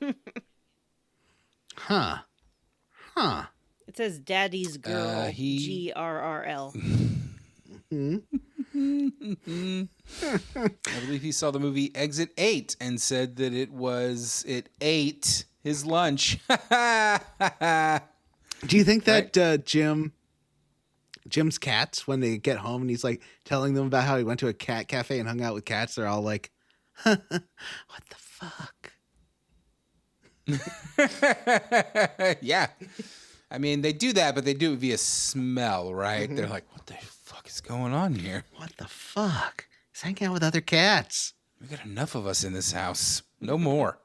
wow. Huh. It says Daddy's Girl. he- GRRL. I believe he saw the movie Exit 8 and said that it ate his lunch. Do you think that Jim's cats, when they get home and he's like telling them about how he went to a cat cafe and hung out with cats, they're all like, what the fuck? Yeah. I mean, they do that, but they do it via smell, right? They're like, what the fuck is going on here? What the fuck? He's hanging out with other cats. We got enough of us in this house. No more.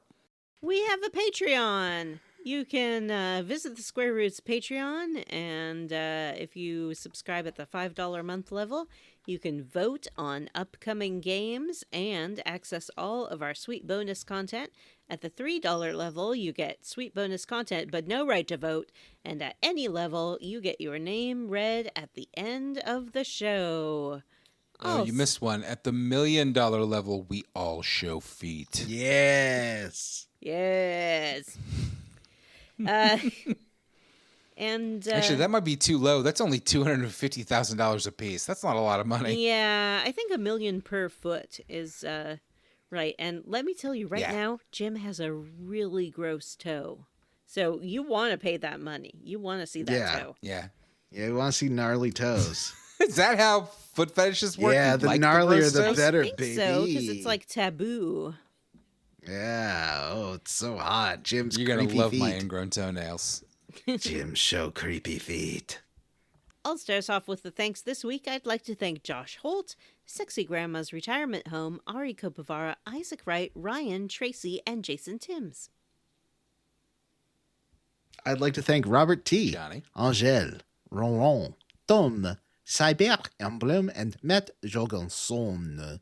We have a Patreon. You can visit the Square Roots Patreon, and if you subscribe at the $5 a month level, you can vote on upcoming games and access all of our sweet bonus content. At the $3 level, you get sweet bonus content, but no right to vote. And at any level, you get your name read at the end of the show. Oh, you missed one. At the $1 million level, we all show feet. Yes. Yes. And Actually, that might be too low. That's only $250,000 a piece. That's not a lot of money. yeah, I think $1 million per foot is right. And let me tell you right now, Jim has a really gross toe. So you want to pay that money. You want to see that toe. Yeah. Yeah, we want to see gnarly toes. Is that how foot fetishes work? Yeah, You the like gnarlier gross the toes? better, I think baby. so, because it's like taboo. Yeah. Oh, it's so hot. Jim's You're going to creepy love feet. my ingrown toenails. Jim show creepy feet. I'll start us off with the thanks this week. I'd like to thank Josh Holt, Sexy Grandma's Retirement Home, Ari Kopavara, Isaac Wright, Ryan, Tracy, and Jason Timms. I'd like to thank Robert T., Johnny. Angèle, Ronron, Tom, Cyber Emblem, and Matt Jorgensen.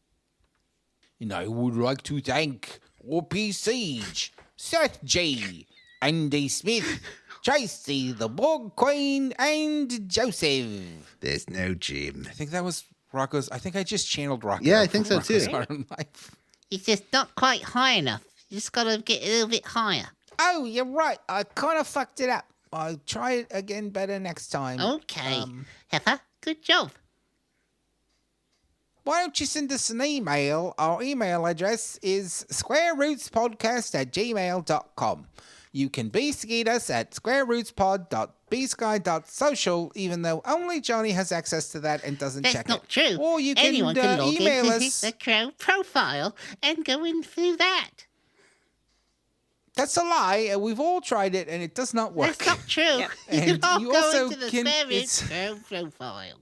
And I would like to thank OP Siege, Seth J, Andy Smith, Tracy the Borg Queen, and Joseph. There's no Jim. I think that was Rocco's. I think I just channeled Rocco. Yeah, I think so, Rocco's too. Modern Life. It's just not quite high enough. You just gotta get a little bit higher. Oh, you're right. I kind of fucked it up. I'll try it again better next time. Okay. Heifer, good job. Why don't you send us an email? Our email address is squarerootspodcast@gmail.com. You can B-skeet us at squarerootspod.bsky.social, even though only Johnny has access to that and doesn't That's check not it. true. Or you can, Anyone can log email into us. the Crow profile and go in through that. That's a lie. We've all tried it, and it does not work. That's not true. You And can all you go also into the can- Spare it's- Crow profile.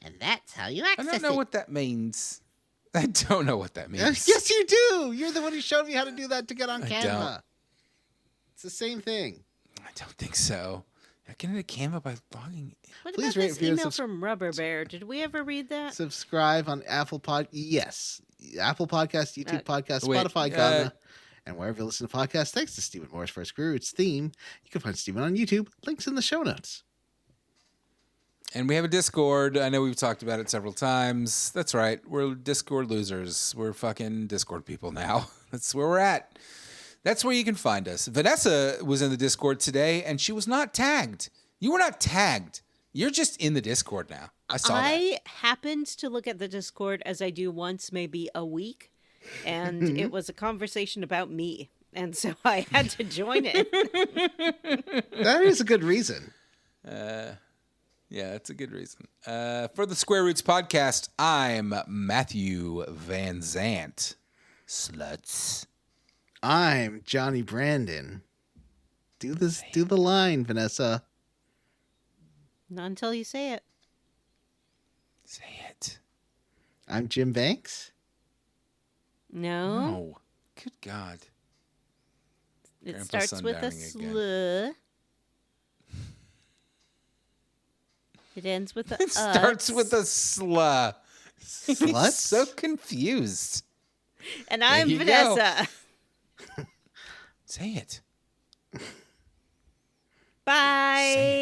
And that's how you I access don't know it. what that means. I don't know what that means. Yes, you do. You're the one who showed me how to do that to get on I Canva. don't. It's the same thing. I don't think so. I get into Canva by logging. What Please about rate, this review, and email from Rubber Bear? Did we ever read that? Subscribe on Apple Yes. Apple Podcast, YouTube Podcast, Wait, Spotify, Ghana, and wherever you listen to podcasts. Thanks to Stephen Morris for his Screw Roots theme. You can find Stephen on YouTube. Links in the show notes. And we have a Discord. I know we've talked about it several times. That's right. We're Discord losers. We're fucking Discord people now. That's where we're at. That's where you can find us. Vanessa was in the Discord today, and she was not tagged. You were not tagged. You're just in the Discord now. I saw that. I happened to look at the Discord as I do once, maybe a week, and it was a conversation about me. And so I had to join it. That is a good reason. Yeah, that's a good reason. For the Square Roots podcast, I'm Matthew Van Zant. Sluts. I'm Johnny Brandon. Do the line, Vanessa. Not until you say it. Say it. I'm Jim Banks. No. Oh, good God. It Grandpa's starts with a sundowning again. sluh. It ends with a It starts with a sluh. Sluts? He's so confused. And I'm you go. Vanessa. Say it. Bye.